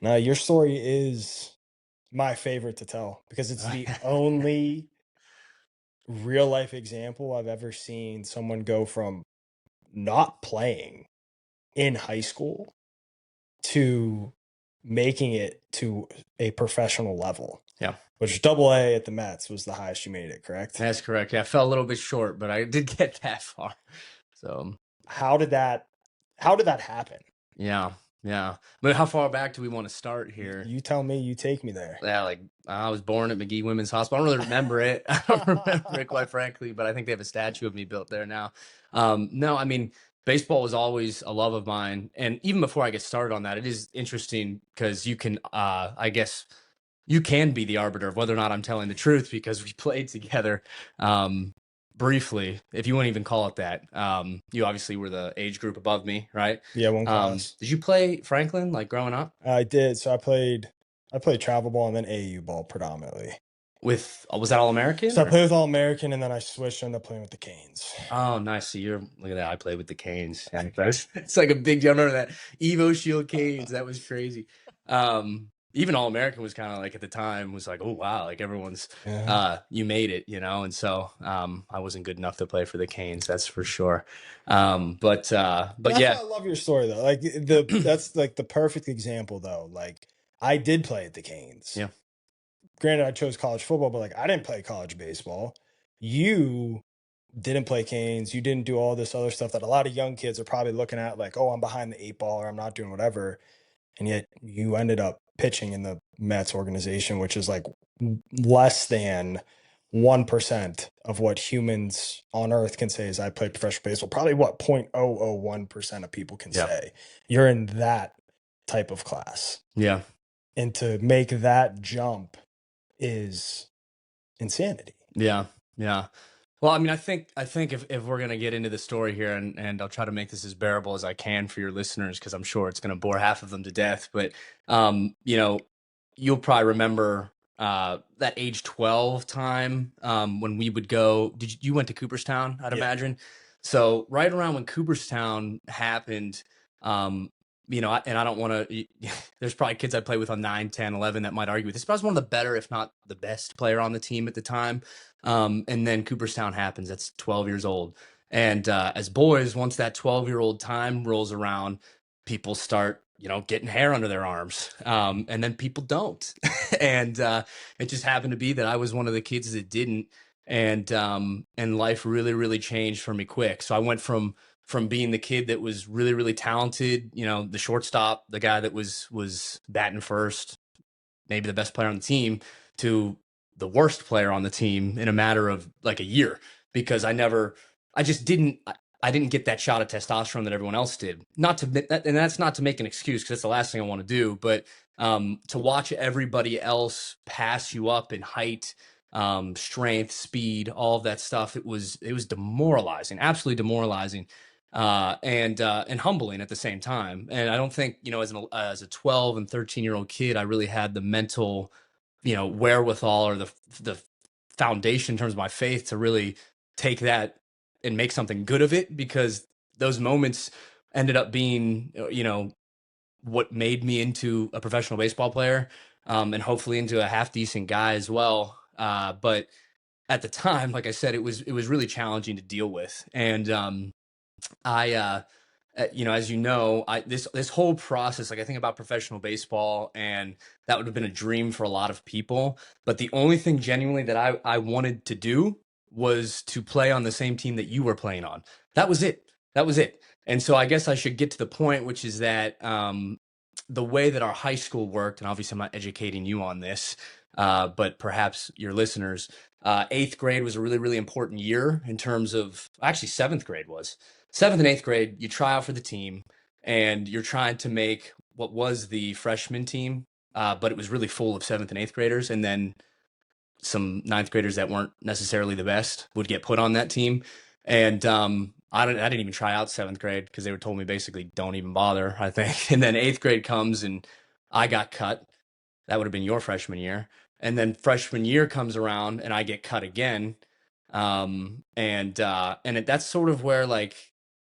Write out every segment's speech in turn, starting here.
Now, your story is my favorite to tell because it's the only real life example I've ever seen someone go from not playing in high school to making it to a professional level, Yeah, which double A at the Mets was the highest you made it, correct? that's correct. Yeah, I fell a little bit short, but I did get that far. So, How did that how did that happen? yeah, yeah. But how far back do we want to start here? You tell me, you take me there. Yeah, like I was born at McGee Women's Hospital. I don't really remember it. I don't remember it quite frankly, but I think they have a statue of me built there now. No, I mean, baseball was always a love of mine, and even before I get started on that, it is interesting because you can, I guess, you can be the arbiter of whether or not I'm telling the truth because we played together briefly, if you wouldn't even call it that. You obviously were the age group above me, right? Yeah, one class. Did you play Franklin like growing up? I did. So I played travel ball and then AU ball predominantly. With was that All American So I or? played with All American and then I switched and ended up playing with the Canes. Oh, nice. So you're look at that. I played with the Canes. Yeah, it's like a big jump. I remember that Evo Shield Canes. That was crazy. Even All American was kind of like at the time was like, oh wow, like everyone's Yeah. you made it, you know. And so I wasn't good enough to play for the Canes, that's for sure. But But that's why yeah, I love your story though. Like that's like the perfect example though. Like I did play at the Canes. yeah, Granted, I chose college football, but like I didn't play college baseball. You didn't play Canes. You didn't do all this other stuff that a lot of young kids are probably looking at, like, oh, I'm behind the eight ball or I'm not doing whatever. And yet you ended up pitching in the Mets organization, which is like less than 1% of what humans on earth can say is I played professional baseball. Probably what 0.001% of people can yeah, say. You're in that type of class. yeah, And to make that jump is insanity. yeah, yeah. Well, I mean, I think if we're gonna get into the story here, and I'll try to make this as bearable as I can for your listeners, because I'm sure it's gonna bore half of them to death. But you know, you'll probably remember that age 12 time when we would go. You went to Cooperstown, I'd Yeah. imagine. So right around when Cooperstown happened, um, and I don't want to. There's probably kids I play with on 9, 10, 11 that might argue with this, but I was one of the better, if not the best player on the team at the time. And then Cooperstown happens. That's 12 years old. And as boys, once that 12-year-old time rolls around, people start, getting hair under their arms. And then people don't. And it just happened to be that I was one of the kids that didn't. And life really, really changed for me quick. So I went from being the kid that was really, really talented, the shortstop, the guy that was batting first, maybe the best player on the team, to the worst player on the team in a matter of like a year because I just didn't, I didn't get that shot of testosterone that everyone else did. Not to, and that's not to make an excuse because that's the last thing I want to do, but to watch everybody else pass you up in height, strength, speed, all of that stuff, it was demoralizing, absolutely demoralizing. And humbling at the same time. And I don't think, as a 12 and 13-year-old kid, I really had the mental, wherewithal or the foundation in terms of my faith to really take that and make something good of it, because those moments ended up being, what made me into a professional baseball player, and hopefully into a half decent guy as well. But at the time, like I said, it was really challenging to deal with. And I as you know, this whole process, like I think about professional baseball, and that would have been a dream for a lot of people. But the only thing genuinely that I wanted to do was to play on the same team that you were playing on. That was it. That was it. And so I guess I should get to the point, which is that the way that our high school worked, and obviously I'm not educating you on this, but perhaps your listeners, eighth grade was a really, really important year in terms of, actually seventh grade was. Seventh and eighth grade, you try out for the team and you're trying to make what was the freshman team, but it was really full of seventh and eighth graders. And then some ninth graders that weren't necessarily the best would get put on that team. And I didn't even try out seventh grade because they were told me basically don't even bother, I think. And then eighth grade comes and I got cut. That would have been your freshman year. And then freshman year comes around and I get cut again. That's sort of where, like,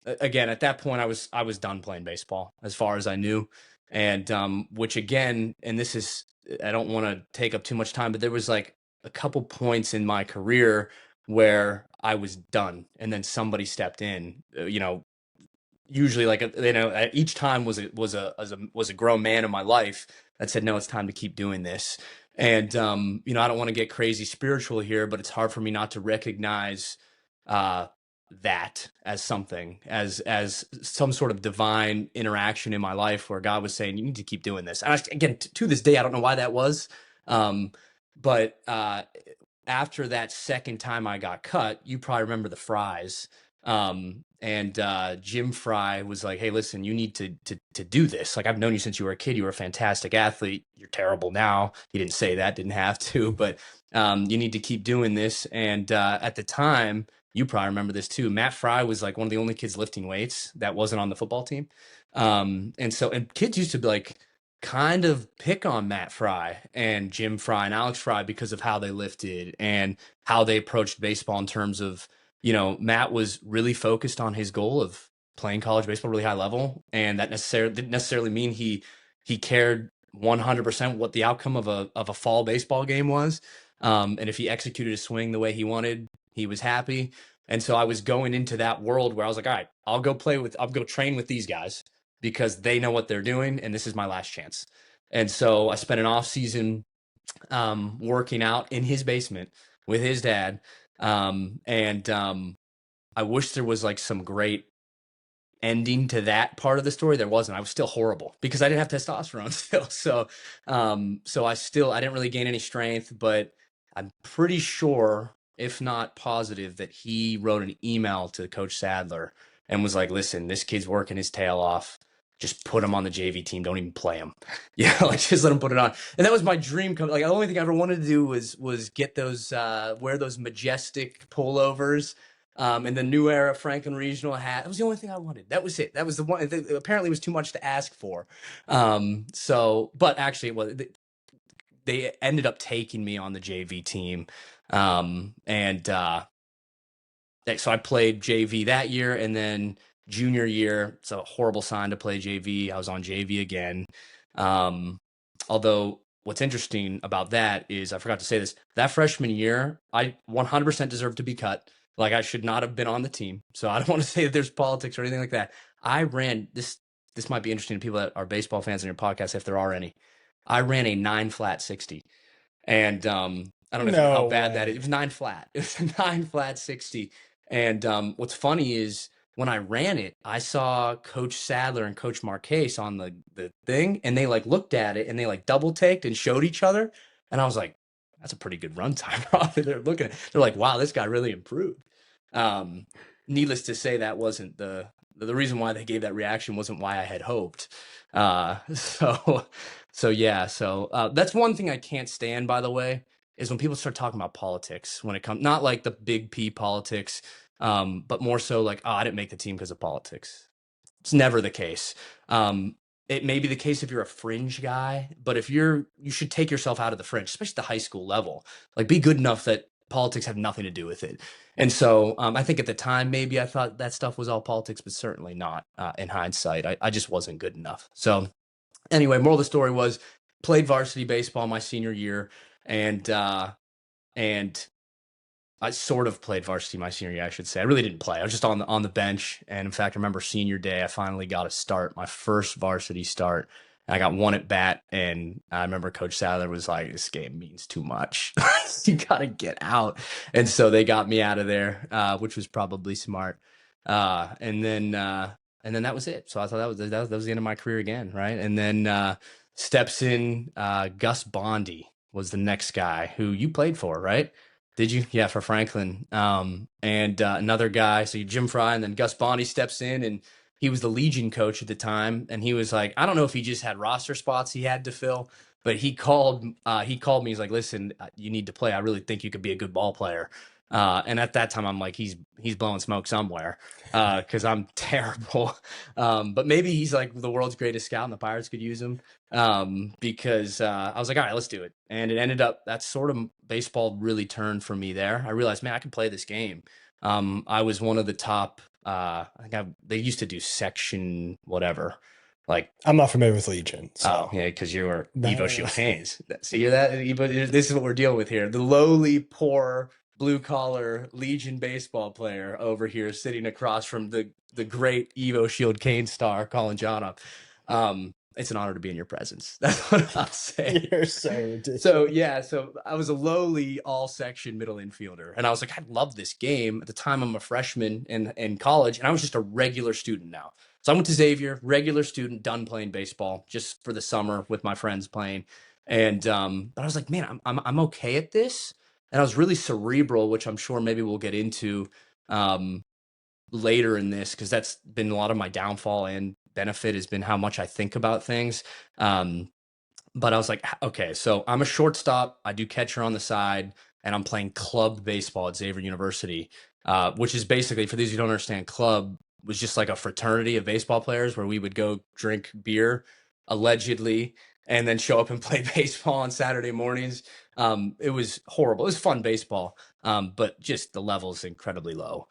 again, at that point I was done playing baseball as far as I knew. And which again, and this is, I don't want to take up too much time, but there was like a couple points in my career where I was done, and then somebody stepped in. Usually like each time was a grown man in my life that said, no, it's time to keep doing this. And I don't want to get crazy spiritual here, but it's hard for me not to recognize uh that as something, as some sort of divine interaction in my life where God was saying, you need to keep doing this. And again, to this day, I don't know why that was. But after that second time I got cut, you probably remember the fries. And Jim Fry was like, hey, listen, you need to do this. Like, I've known you since you were a kid. You were a fantastic athlete. You're terrible now. He didn't say that, didn't have to, but you need to keep doing this. And at the time, you probably remember this too, Matt Fry was like one of the only kids lifting weights that wasn't on the football team. And kids used to be like, kind of pick on Matt Fry and Jim Fry and Alex Fry because of how they lifted and how they approached baseball in terms of, Matt was really focused on his goal of playing college baseball really high level. And that didn't necessarily mean he cared 100% what the outcome of a fall baseball game was. And if he executed a swing the way he wanted, he was happy. And so I was going into that world where I was like, all right, I'll go train with these guys because they know what they're doing, and this is my last chance. And so I spent an off season working out in his basement with his dad. And I wish there was like some great ending to that part of the story. There wasn't. I was still horrible because I didn't have testosterone still. So I didn't really gain any strength, but I'm pretty sure, if not positive, that he wrote an email to Coach Sadler and was like, listen, this kid's working his tail off. Just put him on the JV team. Don't even play him. Yeah, like just let him put it on. And that was my dream. Like the only thing I ever wanted to do was get those wear those majestic pullovers and the new era Franklin Regional hat. That was the only thing I wanted. That was it. That was the one. Apparently, it was too much to ask for. But actually, they ended up taking me on the JV team, so I played JV that year, and then junior year, it's a horrible sign to play JV. I was on JV again. Although what's interesting about that is I forgot to say this. That freshman year, I 100% deserved to be cut. Like I should not have been on the team. So I don't want to say that there's politics or anything like that. I ran this. This might be interesting to people that are baseball fans in your podcast, if there are any. I ran a 9 flat 60. And I don't know how No bad that is. way. It was 9 flat. It was a 9 flat 60. And what's funny is when I ran it, I saw Coach Sadler and Coach Marquez on the thing, and they like looked at it and they like double taked and showed each other. And I was like, that's a pretty good run time. They're like, wow, this guy really improved. Um, Needless to say, that wasn't the reason why they gave that reaction wasn't why I had hoped. Uh, so so that's one thing I can't stand, by the way, is when people start talking about politics when it comes, not like the big P politics, but more so like, oh, I didn't make the team because of politics. It's never the case. It may be the case if you're a fringe guy, but you should take yourself out of the fringe, especially the high school level. Like, be good enough that politics have nothing to do with it. And so I think at the time, maybe I thought that stuff was all politics, but certainly not in hindsight. I just wasn't good enough. So anyway, moral of the story was played varsity baseball my senior year, and I sort of played varsity my senior year, I should say. I really didn't play. I was just on the bench. And in fact, I remember senior day, I finally got a start, my first varsity start. And I got one at bat, and I remember Coach Sadler was like, "This game means too much. You got to get out." And so they got me out of there, which was probably smart. And then that was it. So I thought that was the end of my career again, right? And then steps in Gus Bondy was the next guy who you played for, right? Did you? Yeah, for Franklin. And another guy, so Jim Fry, and then Gus Bondy steps in, and he was the Legion coach at the time. And he was like, I don't know if he just had roster spots he had to fill, but he called me. He's like, listen, you need to play. I really think you could be a good ball player. And at that time, I'm like, he's blowing smoke somewhere because I'm terrible. But maybe he's like the world's greatest scout, and the Pirates could use him. Because I was like, all right, let's do it. And it ended up, that sort of baseball really turned for me there. I realized, man, I can play this game. I was one of the top, they used to do section whatever, Like, I'm not familiar with Legion, oh so yeah, because you were Evo no. Shield Canes. See that? Evo, this is what we're dealing with here. The lowly, poor, blue collar Legion baseball player over here, sitting across from the great Evo Shield Cane star, Colin Johnop. It's an honor to be in your presence. That's what I'll say. You're so So ridiculous. yeah, so I was a lowly all section middle infielder, and I was like, I love this game. At the time, I'm a freshman in college, and I was just a regular student now. So I went to Xavier, regular student, done playing baseball just for the summer with my friends playing, and but I was like, man, I'm okay at this, and I was really cerebral, which I'm sure maybe we'll get into um, later in this because that's been a lot of my downfall and benefit has been how much I think about things. Um, but I was like, okay, so I'm a shortstop. I do catcher on the side, and I'm playing club baseball at Xavier University, which is basically, for these who don't understand, club was just like a fraternity of baseball players where we would go drink beer, allegedly, and then show up and play baseball on Saturday mornings. It was horrible. It was fun baseball, but just the level's incredibly low.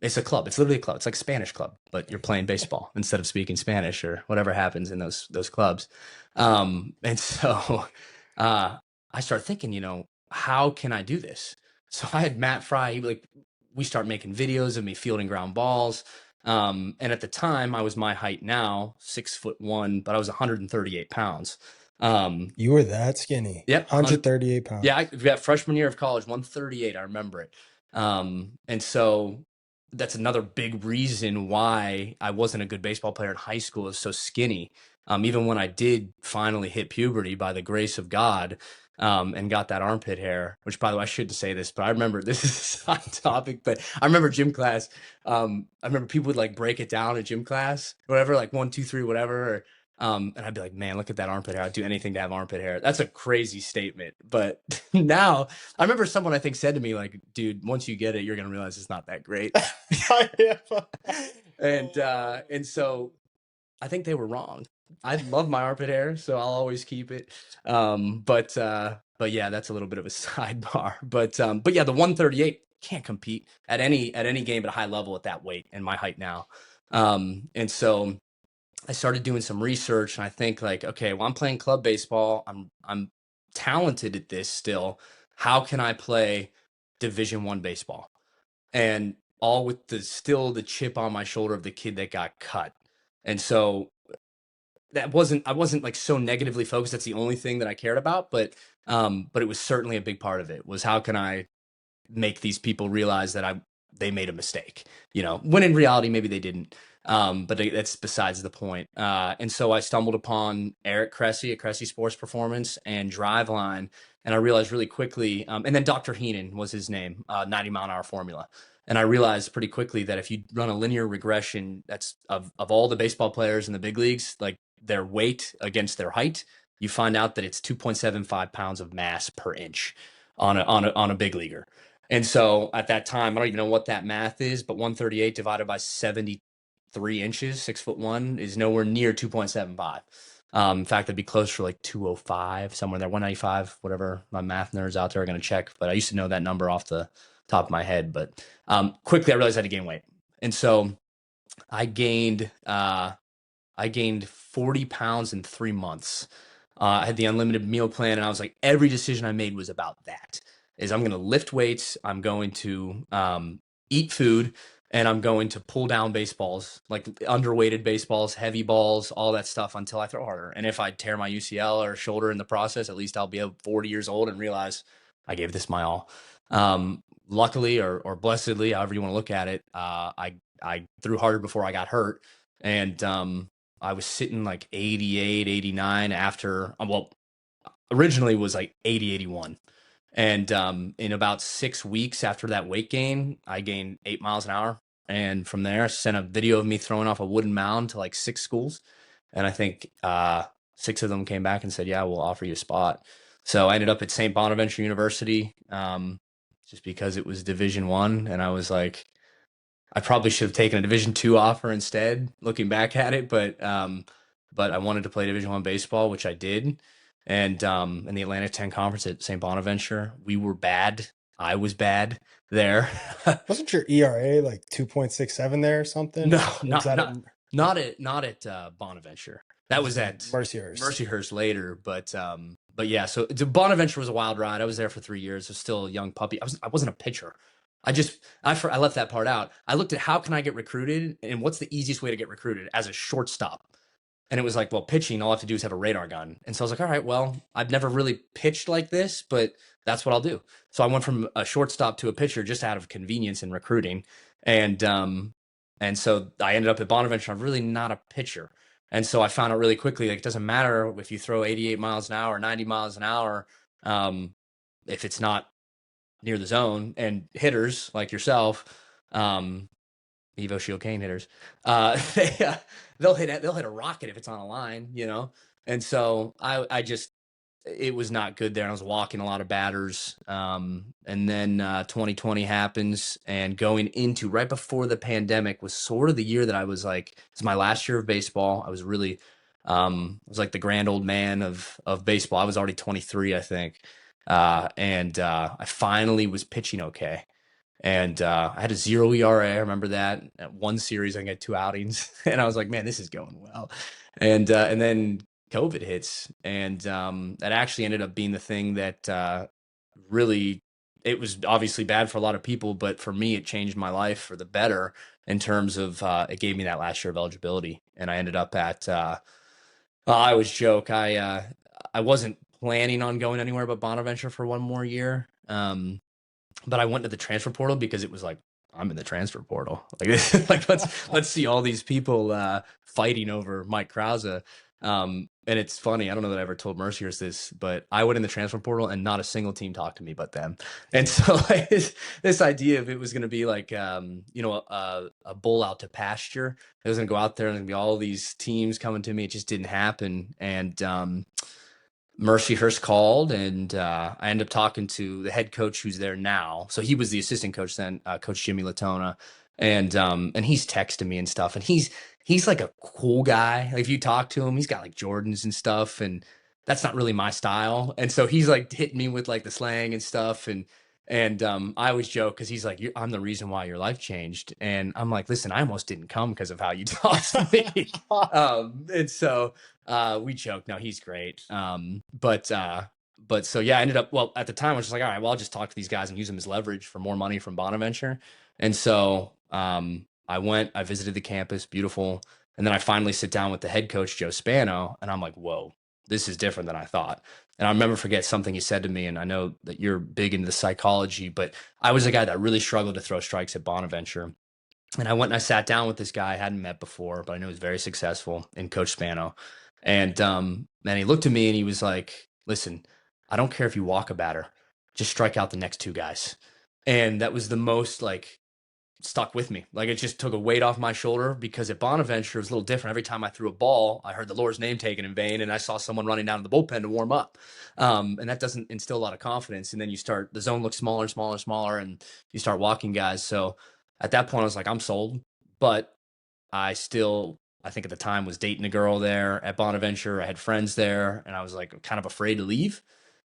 It's a club. It's literally a club. It's like a Spanish club, but you're playing baseball instead of speaking Spanish or whatever happens in those clubs. And so uh, I started thinking, how can I do this? So I had Matt Fry, like, we start making videos of me fielding ground balls. And at the time, I was my height now, 6'1", but I was 138 pounds. Um, You were that skinny. yep, 138 yeah, pounds. yeah, freshman year of college, 138. I remember it. And so that's another big reason why I wasn't a good baseball player in high school, is so skinny. Even when I did finally hit puberty by the grace of God, and got that armpit hair, which, by the way, I shouldn't say this, but I remember, this is a side topic, but I remember gym class. I remember people would like break it down in gym class, whatever, like 1, 2, 3, whatever. Or, and I'd be like, man, look at that armpit hair. I'd do anything to have armpit hair. That's a crazy statement. But now, I remember someone I think said to me, like, dude, once you get it, you're going to realize it's not that great. And so I think they were wrong. I love my armpit hair, so I'll always keep it. But yeah, that's a little bit of a sidebar. But yeah, the 138 can't compete at any game at a high level at that weight and my height now. And so I started doing some research, and I think, like, okay, well, I'm playing club baseball. I'm talented at this still. How can I play Division I baseball? And all with the chip on my shoulder of the kid that got cut. And so I wasn't like so negatively focused. That's the only thing that I cared about, but it was certainly a big part of it, was how can I make these people realize that they made a mistake, when in reality maybe they didn't. But that's besides the point. And so I stumbled upon Eric Cressy at Cressy Sports Performance and Driveline, and I realized really quickly, and then Dr. Heenan was his name, 90-mile-an-hour formula. And I realized pretty quickly that if you run a linear regression, that's of all the baseball players in the big leagues, like their weight against their height, you find out that it's 2.75 pounds of mass per inch on a big leaguer. And so at that time, I don't even know what that math is, but 138 divided by 73 inches, 6'1", is nowhere near 2.75. In fact, it'd be closer to like 205, somewhere there, 195, whatever my math nerds out there are going to check. But I used to know that number off the top of my head. But quickly, I realized I had to gain weight. And so I gained 40 pounds in 3 months. I had the unlimited meal plan, and I was like, every decision I made was about that. Is I'm going to lift weights, I'm going to eat food, and I'm going to pull down baseballs, like underweighted baseballs, heavy balls, all that stuff until I throw harder. And if I tear my UCL or shoulder in the process, at least I'll be 40 years old and realize I gave this my all. Luckily or blessedly, however you want to look at it, I threw harder before I got hurt, and I was sitting like 88, 89 after, well, originally was like 80, 81. And in about 6 weeks after that weight gain, I gained 8 miles an hour. And from there, I sent a video of me throwing off a wooden mound to like 6 schools. And I think 6 of them came back and said, yeah, we'll offer you a spot. So I ended up at St. Bonaventure University, just because it was Division I. And I was like, I probably should have taken a Division II offer instead, looking back at it. But I wanted to play Division I baseball, which I did. And in the Atlantic 10 conference at St. Bonaventure, we were bad. I was bad there. Wasn't your ERA like 2.67 there or something? No, Or was not that not Not at Bonaventure. That was at Mercyhurst. Mercyhurst later, but yeah. So Bonaventure was a wild ride. I was there for 3 years. I was still a young puppy. I wasn't a pitcher. I left that part out. I looked at how can I get recruited and what's the easiest way to get recruited as a shortstop. And it was like, well, pitching, all I have to do is have a radar gun. And so I was like, all right, well, I've never really pitched like this, but that's what I'll do. So I went from a shortstop to a pitcher just out of convenience and recruiting. And so I ended up at Bonaventure. I'm really not a pitcher. And so I found out really quickly, like, it doesn't matter if you throw 88 miles an hour, 90 miles an hour, if it's not near the zone. And hitters like yourself, Evo Shield Kane hitters, they'll hit a rocket if it's on a line, you know? And so I just, it was not good there. And I was walking a lot of batters. And then 2020 happens, and going into right before the pandemic was sort of the year that I was like, it's my last year of baseball. I was really, I was like the grand old man of baseball. I was already 23, I think. And I finally was pitching okay. And I had a 0 ERA. I remember that. At one series, I get 2 outings, and I was like, "Man, this is going well." And then COVID hits, and that actually ended up being the thing that really, it was obviously bad for a lot of people, but for me, it changed my life for the better in terms of it gave me that last year of eligibility, and I ended up at. I always joke I wasn't planning on going anywhere but Bonaventure for one more year. But I went to the transfer portal because it was like, I'm in the transfer portal. Like, like let's see all these people fighting over Mike Krauza. And it's funny. I don't know that I ever told Mercier's this, but I went in the transfer portal and not a single team talked to me but them. And so like, this idea of it was going to be like, a bull out to pasture. It was going to go out there and be all these teams coming to me. It just didn't happen. And Mercyhurst called, and I ended up talking to the head coach who's there now. So he was the assistant coach then, Coach Jimmy Latona, and he's texting me and stuff. And he's like a cool guy. Like, if you talk to him, he's got like Jordans and stuff, and that's not really my style. And so he's like hitting me with like the slang and stuff. And I always joke because he's like, I'm the reason why your life changed. And I'm like, listen, I almost didn't come because of how you talked to me. And so we joke. No, he's great. But so yeah, I ended up, well, at the time I was just like, all right, well, I'll just talk to these guys and use them as leverage for more money from Bonaventure. And so I visited the campus, beautiful. And then I finally sit down with the head coach, Joe Spano, and I'm like, whoa, this is different than I thought. And I remember forget something he said to me, and I know that you're big into the psychology, but I was a guy that really struggled to throw strikes at Bonaventure. And I went and I sat down with this guy I hadn't met before, but I knew he was very successful, in Coach Spano. And he looked at me and he was like, listen, I don't care if you walk a batter, just strike out the next 2 guys. And that was the most like stuck with me. Like, it just took a weight off my shoulder, because at Bonaventure it was a little different. Every time I threw a ball, I heard the Lord's name taken in vain, and I saw someone running down to the bullpen to warm up. And that doesn't instill a lot of confidence. And then the zone looks smaller and smaller and smaller, and you start walking guys. So at that point I was like, I'm sold. But I think at the time was dating a girl there at Bonaventure. I had friends there, and I was like kind of afraid to leave.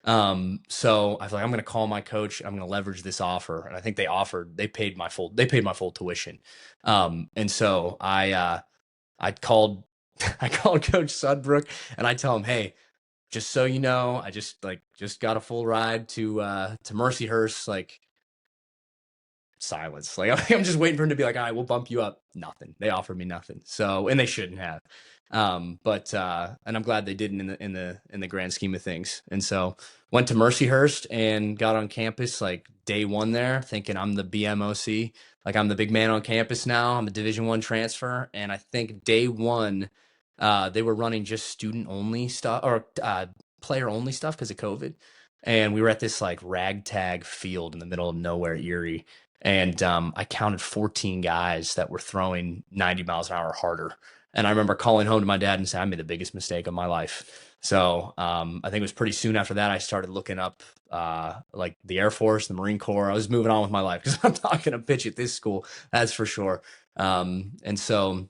So I was like, I'm going to call my coach. I'm going to leverage this offer. And I think they paid my full tuition. And so I called, I called Coach Sudbrook, and I tell him, hey, just so you know, I just got a full ride to Mercyhurst. Like, silence. Like, I'm just waiting for him to be like, all right, we'll bump you up. Nothing. They offered me nothing. So, and they shouldn't have. But and I'm glad they didn't in the grand scheme of things. And so went to Mercyhurst and got on campus like day one there, thinking I'm the BMOC, like I'm the big man on campus now. I'm a Division I transfer. And I think day one, they were running just student only stuff, or player only stuff, because of COVID. And we were at this like ragtag field in the middle of nowhere, Erie. And I counted 14 guys that were throwing 90 miles an hour harder. And I remember calling home to my dad and saying, I made the biggest mistake of my life. So I think it was pretty soon after that I started looking up like the Air Force, the Marine Corps. I was moving on with my life, because I'm not going to pitch at this school, that's for sure. And so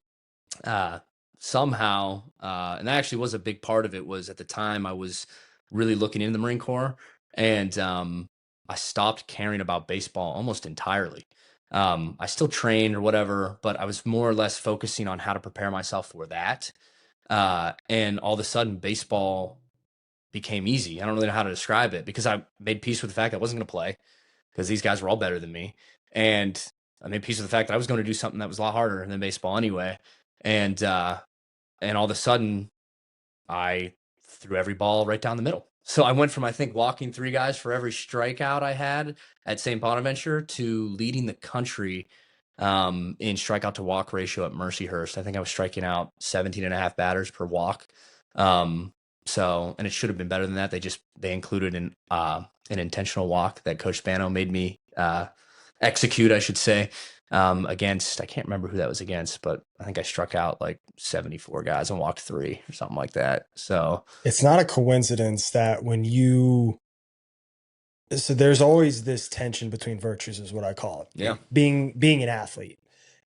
somehow, and that actually was a big part of it, was at the time I was really looking into the Marine Corps. And I stopped caring about baseball almost entirely. I still trained or whatever, but I was more or less focusing on how to prepare myself for that. And all of a sudden, baseball became easy. I don't really know how to describe it because I made peace with the fact that I wasn't going to play because these guys were all better than me. And I made peace with the fact that I was going to do something that was a lot harder than baseball anyway. And, uh, and all of a sudden, I threw every ball right down the middle. So I went from, I think, walking 3 guys for every strikeout I had at St. Bonaventure to leading the country in strikeout to walk ratio at Mercyhurst. I think I was striking out 17 and a half batters per walk. Um, and it should have been better than that. They included an intentional walk that Coach Spano made me execute, I should say, against, I can't remember who that was against, but I think I struck out like 74 guys and walked 3 or something like that. So It's not a coincidence that when you so there's always this tension between virtues is what I call yeah, it. Being an athlete.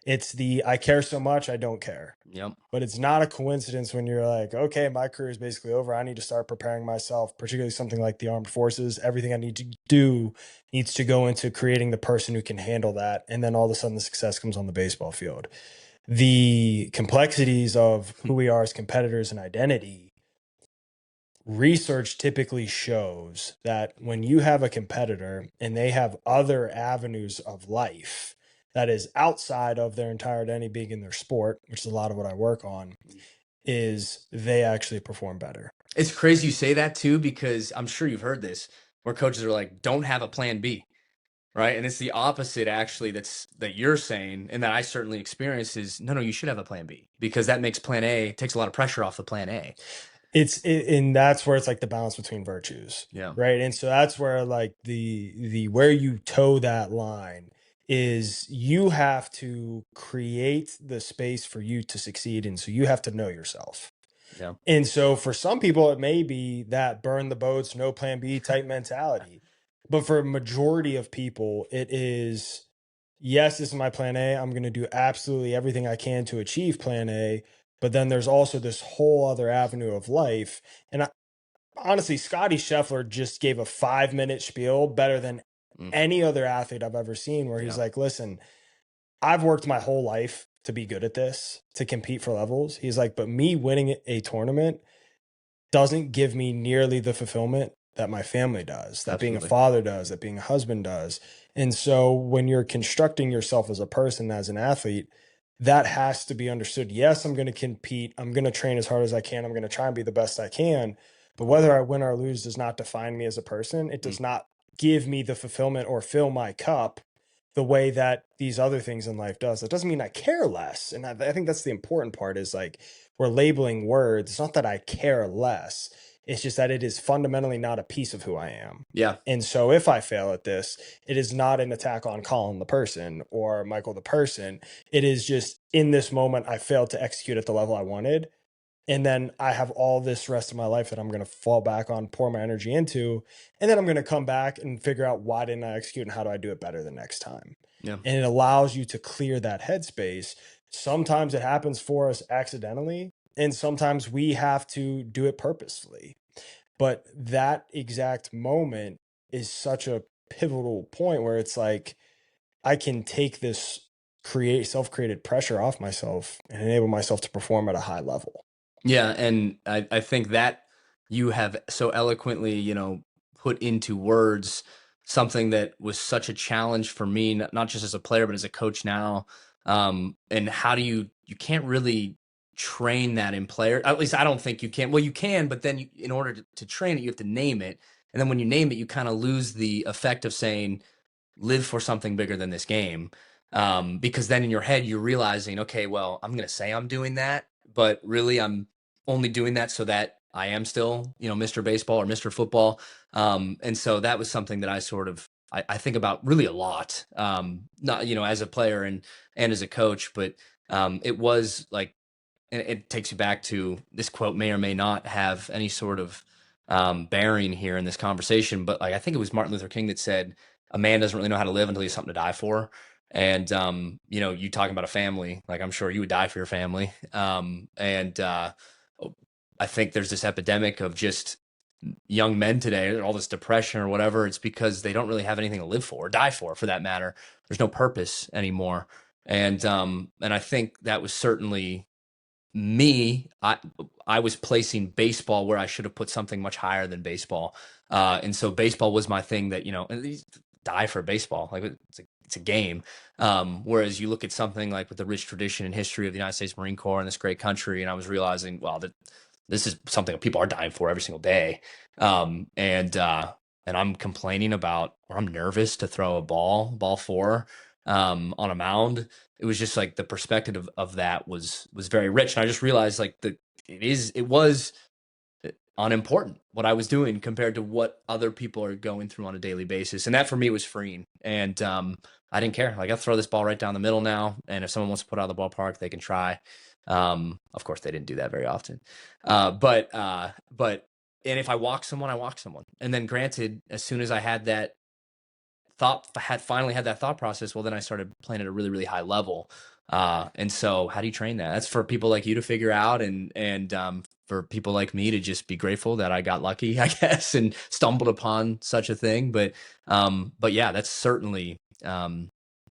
It's the I care so much I don't care. yep, But it's not a coincidence when you're like, okay, my career is basically over. I need to start preparing myself, particularly something like the armed forces. Everything I need to do needs to go into creating the person who can handle that. And then all of a sudden the success comes on the baseball field. The complexities of who we are as competitors and identity, research typically shows that when you have a competitor and they have other avenues of life that is outside of their entire identity being in their sport, which is a lot of what I work on, is they actually perform better. it's crazy you say that too because I'm sure you've heard this where coaches are like, "Don't have a plan B." Right. And it's the opposite actually that you're saying and that I certainly experience is no, you should have a plan B because that makes plan A takes a lot of pressure off the plan A. And that's where it's like the balance between virtues, Yeah. right? And so that's where like the where you toe that line is you have to create the space for you to succeed, and so you have to know yourself. Yeah. And so for some people, it may be that burn the boats, no plan B type mentality. But for a majority of people, it is, yes, this is my plan A. I'm going to do absolutely everything I can to achieve plan A. But then there's also this whole other avenue of life. And honestly, Scotty Scheffler just gave a 5-minute spiel better than Mm, any other athlete I've ever seen, where he's yeah. like, listen, I've worked my whole life to be good at this, to compete for levels. He's like, but me winning a tournament doesn't give me nearly the fulfillment that my family does, that being a Absolutely. father does, that being a husband does. And so when you're constructing yourself as a person, as an athlete, that has to be understood. Yes, I'm going to compete. I'm going to train as hard as I can. I'm going to try and be the best I can. But whether I win or lose does not define me as a person. It Mm, does not give me the fulfillment or fill my cup the way that these other things in life does. It doesn't mean I care less. And I think that's the important part is like we're labeling words. It's not that I care less. It's just that it is fundamentally not a piece of who I am. yeah. And so if I fail at this, it is not an attack on Colin the person or Michael the person. It is just in this moment, I failed to execute at the level I wanted. And then I have all this rest of my life that I'm going to fall back on, pour my energy into. And then I'm going to come back and figure out why didn't I execute and how do I do it better the next time. Yeah. And it allows you to clear that headspace. Sometimes it happens for us accidentally, and sometimes we have to do it purposefully. But that exact moment is such a pivotal point where it's like, I can take this self-created pressure off myself and enable myself to perform at a high level. Yeah, and I think that you have so eloquently, put into words something that was such a challenge for me, not just as a player, but as a coach now. And how do you can't really train that in player. At least I don't think you can. Well, you can, but then in order to train it, you have to name it. And then when you name it, you kind of lose the effect of saying, live for something bigger than this game. Because then in your head, you're realizing, okay, well, I'm going to say I'm doing that, but really I'm only doing that so that I am still, Mr. Baseball or Mr. Football. And so that was something that I think about really a lot, not, as a player and as a coach, but it was like, and it takes you back to this quote may or may not have any sort of bearing here in this conversation, but like I think it was Martin Luther King that said, "A man doesn't really know how to live until he has something to die for." And you talking about a family, like I'm sure you would die for your family. And I think there's this epidemic of just young men today, all this depression or whatever, it's because they don't really have anything to live for or die for that matter. There's no purpose anymore. And I think that was certainly me. I was placing baseball where I should have put something much higher than baseball. And so baseball was my thing that, and these die for baseball. Like it's a game. Whereas you look at something like with the rich tradition and history of the United States Marine Corps and this great country, and I was realizing, well, that this is something that people are dying for every single day. And I'm complaining about, or I'm nervous to throw a ball four, on a mound. It was just like the perspective of that was very rich. And I just realized like it was unimportant what I was doing compared to what other people are going through on a daily basis. And that for me was freeing. And I didn't care. Like, I'll throw this ball right down the middle now. And if someone wants to put out of the ballpark, they can try. Of course, they didn't do that very often. But and if I walk someone, I walk someone. And then granted, as soon as I had that finally had that thought process, well, then I started playing at a really, really high level. And so how do you train that? That's for people like you to figure out, and for people like me to just be grateful that I got lucky, I guess, and stumbled upon such a thing. But yeah, that's certainly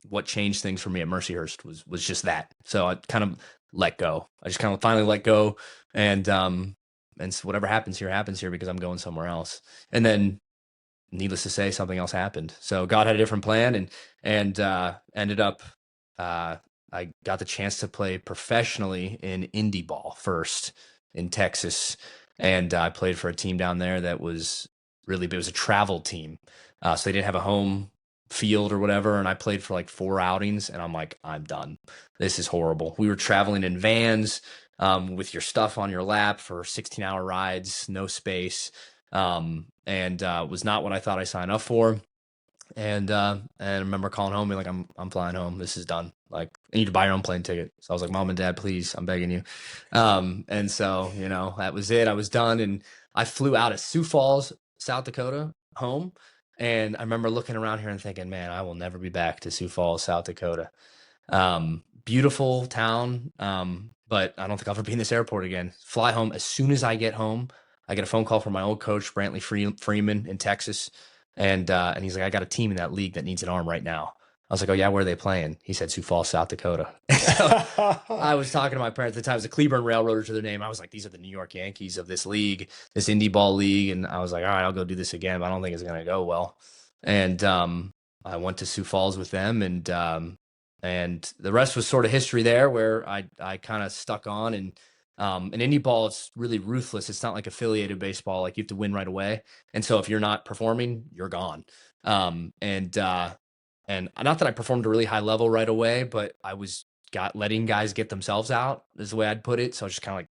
what changed things for me at Mercyhurst was just that. So I kind of let go. I just kind of finally let go, and so whatever happens here because I'm going somewhere else. And then, needless to say, something else happened. So God had a different plan, and ended up, I got the chance to play professionally in indie ball first in Texas, and I played for a team down there that was really big. It was a travel team, so they didn't have a home field or whatever, and I played for like 4 outings, and I'm like, I'm done. This is horrible. We were traveling in vans, with your stuff on your lap for 16-hour rides, no space. And was not what I thought I signed up for. And I remember calling home, being like, I'm flying home. This is done. Like, I need to buy your own plane ticket. So I was like, Mom and Dad, please, I'm begging you. And so, that was it. I was done. And I flew out of Sioux Falls, South Dakota, home. And I remember looking around here and thinking, man, I will never be back to Sioux Falls, South Dakota. Beautiful town. But I don't think I'll ever be in this airport again. Fly home. As soon as I get home, I get a phone call from my old coach, Brantley Freeman in Texas. And he's like, I got a team in that league that needs an arm right now. I was like, oh yeah, where are they playing? He said Sioux Falls, South Dakota. So I was talking to my parents at the time. It was the Cleburne Railroaders to their name. I was like, these are the New York Yankees of this league, this indie ball league. And I was like, all right, I'll go do this again, but I don't think it's going to go well. And I went to Sioux Falls with them, and the rest was sort of history there, where I kind of stuck on. And in indie ball, it's really ruthless. It's not like affiliated baseball. Like, you have to win right away. And so if you're not performing, you're gone. And not that I performed a really high level right away, but I was letting guys get themselves out, is the way I'd put it. So I was just kind of like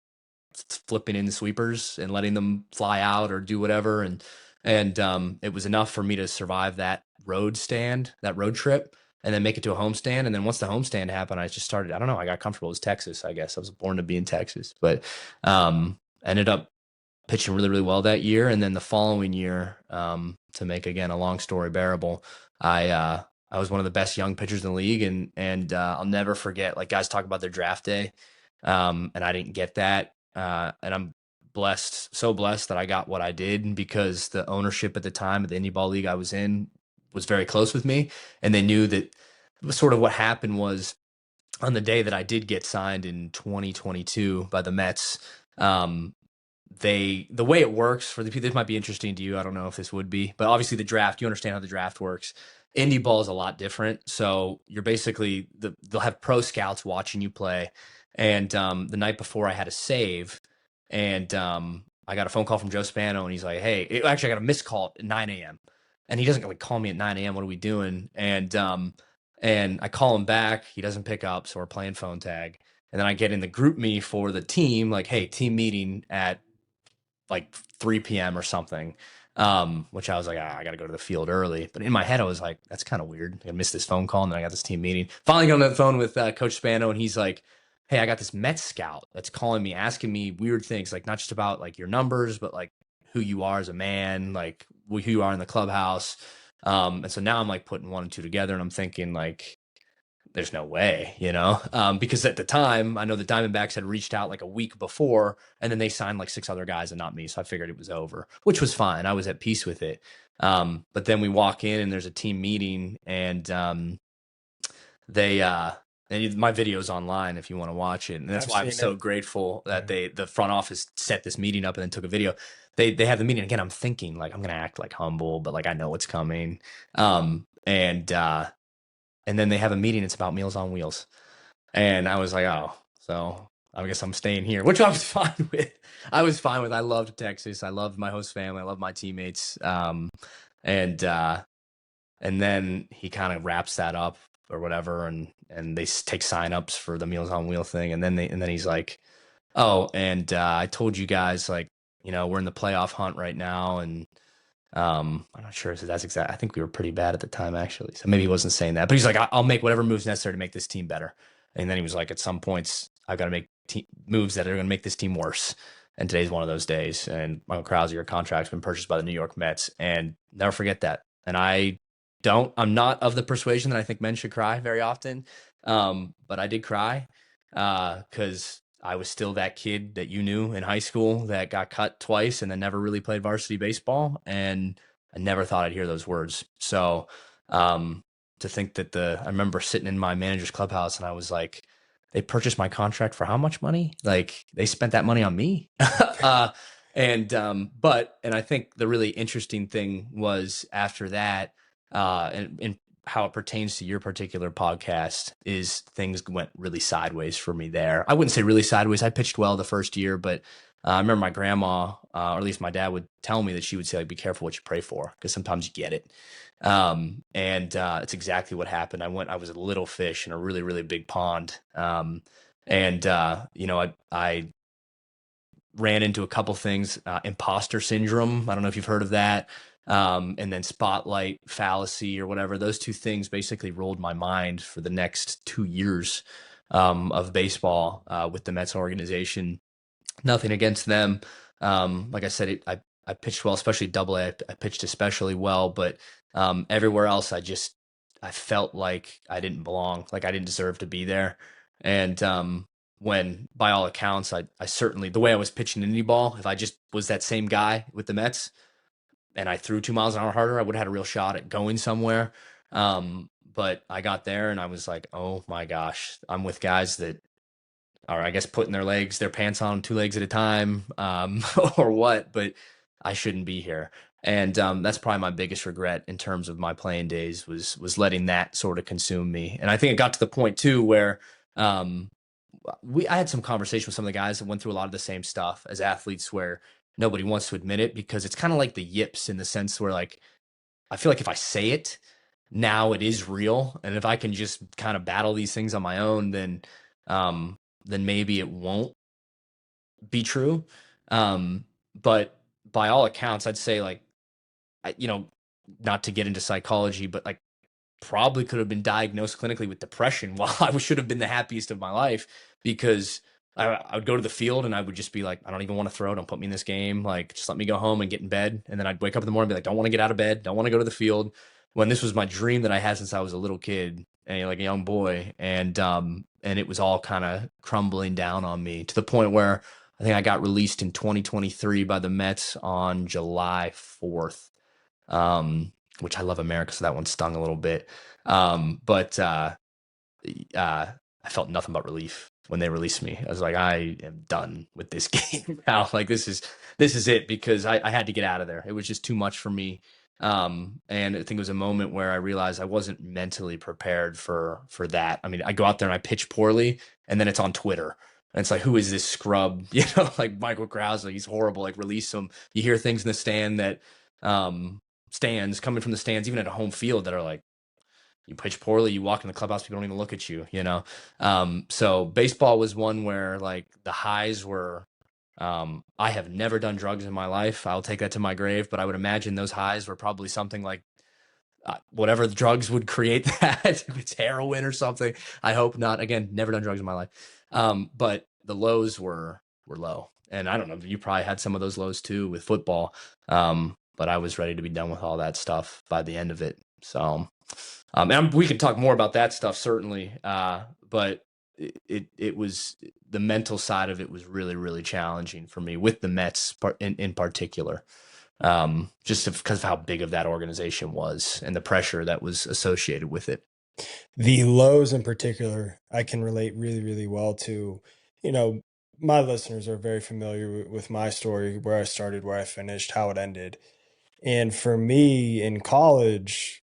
flipping in the sweepers and letting them fly out or do whatever. And it was enough for me to survive that road trip, and then make it to a homestand. And then once the homestand happened, I just started, I don't know, I got comfortable. It was Texas, I guess. I was born to be in Texas, but ended up pitching really, really well that year. And then the following year, to make, again, a long story bearable, I was one of the best young pitchers in the league. And I'll never forget, like, guys talk about their draft day, and I didn't get that. And I'm so blessed that I got what I did, because the ownership at the time of the indie ball league I was in was very close with me. And they knew that sort of what happened was, on the day that I did get signed in 2022 by the Mets, the way it works for the people, this might be interesting to you. I don't know if this would be, but obviously the draft, you understand how the draft works. Indie ball is a lot different. So you're basically, they'll have pro scouts watching you play. And the night before, I had a save, and I got a phone call from Joe Spano, and he's like, hey, actually, I got a missed call at 9 a.m. And he doesn't like call me at 9 a.m. What are we doing? And I call him back. He doesn't pick up. So we're playing phone tag. And then I get in the group me for the team, like, hey, team meeting at like 3 p.m. or something. Which I was like, I got to go to the field early. But in my head, I was like, that's kind of weird. I missed this phone call, and then I got this team meeting. Finally got on the phone with Coach Spano, and he's like, hey, I got this Mets scout that's calling me, asking me weird things, like not just about like your numbers, but like who you are as a man, like who you are in the clubhouse. And so now I'm like putting 1 and 2 together, and I'm thinking, like, there's no way, because at the time I know the Diamondbacks had reached out like a week before, and then they signed like 6 other guys and not me. So I figured it was over, which was fine. I was at peace with it. But then we walk in and there's a team meeting, and they and my video's online if you want to watch it. And that's I've why I'm seen so it. grateful that Yeah. the front office set this meeting up and then took a video. They have the meeting again. I'm thinking like I'm gonna act like humble, but like I know what's coming. And then they have a meeting. It's about Meals on Wheels, and I was like, oh, so I guess I'm staying here, which I was fine with. I loved Texas. I loved my host family. I loved my teammates. And and then he kind of wraps that up or whatever, and they take signups for the Meals on Wheel thing, and then he's like, oh, and I told you guys, like, we're in the playoff hunt right now, and I'm not sure if that's exact. I think we were pretty bad at the time, actually. So maybe he wasn't saying that, but he's like, I'll make whatever moves necessary to make this team better. And then he was like, at some points, I've got to make moves that are going to make this team worse. And today's one of those days. And Michael Krauza, your contract's been purchased by the New York Mets, and never forget that. And I'm not of the persuasion that I think men should cry very often. But I did cry because I was still that kid that you knew in high school that got cut twice and then never really played varsity baseball. And I never thought I'd hear those words. So to think that I remember sitting in my manager's clubhouse and I was like, they purchased my contract for how much money? Like they spent that money on me. And I think the really interesting thing was after that, and how it pertains to your particular podcast is things went really sideways for me there. I wouldn't say really sideways. I pitched well the first year, but I remember my grandma, or at least my dad would tell me that she would say, like, be careful what you pray for, because sometimes you get it. It's exactly what happened. I was a little fish in a really, really big pond. I ran into a couple things, imposter syndrome. I don't know if you've heard of that. And then spotlight fallacy or whatever. Those two things basically rolled my mind for the next 2 years of baseball with the Mets organization. Nothing against them. Like I said, I pitched well, especially double A. I pitched especially well, but everywhere else, I felt like I didn't belong, like I didn't deserve to be there. And when, by all accounts, I certainly, the way I was pitching indie ball, if I just was that same guy with the Mets and I threw 2 miles an hour harder, I would have had a real shot at going somewhere. But I got there and I was like, oh my gosh, I'm with guys that are, I guess, putting their pants on 2 legs at a time, or what, but I shouldn't be here. And that's probably my biggest regret in terms of my playing days was letting that sort of consume me. And I think it got to the point too where I had some conversation with some of the guys that went through a lot of the same stuff as athletes, where nobody wants to admit it because it's kind of like the yips, in the sense where, like, I feel like if I say it now, it is real. And if I can just kind of battle these things on my own, then maybe it won't be true. But by all accounts, I'd say, like, not to get into psychology, but like probably could have been diagnosed clinically with depression while I should have been the happiest of my life, because I would go to the field and I would just be like, I don't even want to throw. Don't put me in this game. Like, just let me go home and get in bed. And then I'd wake up in the morning and be like, don't want to get out of bed. Don't want to go to the field. When this was my dream that I had since I was a little kid and like a young boy. And it was all kind of crumbling down on me to the point where I think I got released in 2023 by the Mets on July 4th. Which I love America, so that one stung a little bit. But I felt nothing but relief when they released me. I was like, I am done with this game now. Like, this is it, because I had to get out of there. It was just too much for me. And I think it was a moment where I realized I wasn't mentally prepared for that. I mean, I go out there and I pitch poorly, and then it's on Twitter. And it's like, who is this scrub? Like Michael Krauza, he's horrible. Like, release him. You hear things in the stand that stands coming from the stands, even at a home field, that are like, you pitch poorly, you walk in the clubhouse, people don't even look at you, So baseball was one where, like, the highs were, I have never done drugs in my life. I'll take that to my grave, but I would imagine those highs were probably something like whatever the drugs would create that. If it's heroin or something. I hope not. Again, never done drugs in my life. But the lows were low. And I don't know, you probably had some of those lows too with football. But I was ready to be done with all that stuff by the end of it. So We could talk more about that stuff certainly, but it was the mental side of it was really really challenging for me with the Mets in particular, just because of how big of that organization was and the pressure that was associated with it. The lows in particular, I can relate really, really well to. You know, my listeners are very familiar with my story, where I started, where I finished, how it ended. And for me in college,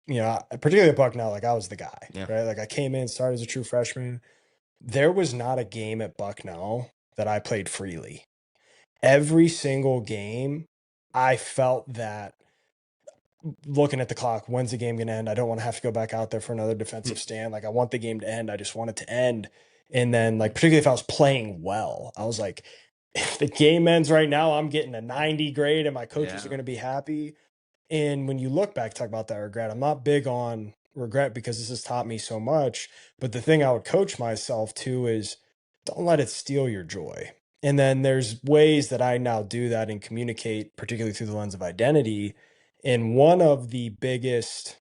particularly at Bucknell, like I was the guy, Yeah. right? Like I came in, started as a true freshman. There was not a game at Bucknell that I played freely. Every single game, I felt that looking at the clock, when's the game going to end? I don't want to have to go back out there for another Hmm. defensive stand. Like I want the game to end. I just want it to end. And then like, particularly if I was playing well, I was like, if the game ends right now, I'm getting a 90 grade and my coaches are Yeah. going to be happy. And when you look back, talk about that regret, I'm not big on regret because this has taught me so much. But the thing I would coach myself to is don't let it steal your joy. And then there's ways that I now do that and communicate, particularly through the lens of identity. And one of the biggest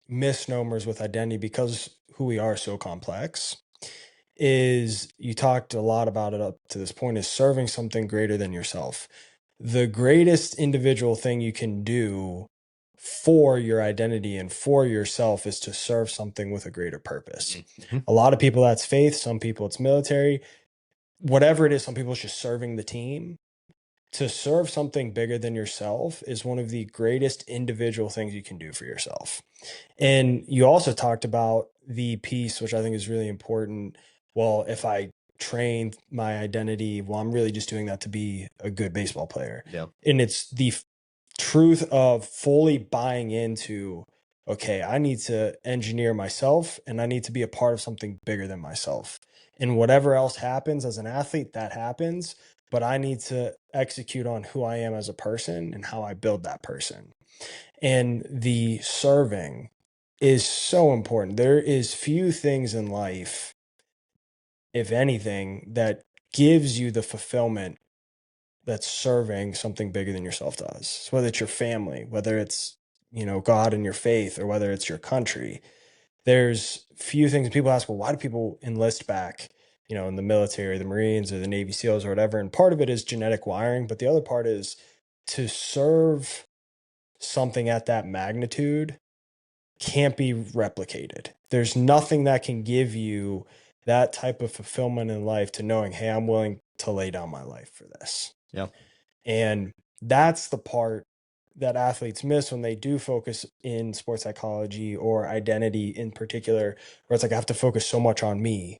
misnomers with identity, because who we are so complex, is you talked a lot about it up to this point, is serving something greater than yourself. The greatest individual thing you can do for your identity and for yourself is to serve something with a greater purpose. Mhm. A lot of people, that's faith. Some people, it's military. Whatever it is, some people, it's just serving the team. To serve something bigger than yourself is one of the greatest individual things you can do for yourself. And you also talked about the piece, which I think is really important. Well, if I train my identity, well, I'm really just doing that to be a good baseball player. Yeah. And it's the truth of fully buying into, okay, I need to engineer myself and I need to be a part of something bigger than myself. And whatever else happens as an athlete, that happens. But I need to execute on who I am as a person and how I build that person. And the serving is so important. There is few things in life, if anything, that gives you the fulfillment that serving something bigger than yourself does. So whether it's your family, whether it's, God and your faith, or whether it's your country, there's few things. People ask, well, why do people enlist back, in the military, the Marines or the Navy SEALs or whatever? And part of it is genetic wiring, but the other part is to serve something at that magnitude can't be replicated. There's nothing that can give you that type of fulfillment in life to knowing, hey, I'm willing to lay down my life for this. Yeah. And that's the part that athletes miss when they do focus in sports psychology or identity in particular, where it's like, I have to focus so much on me.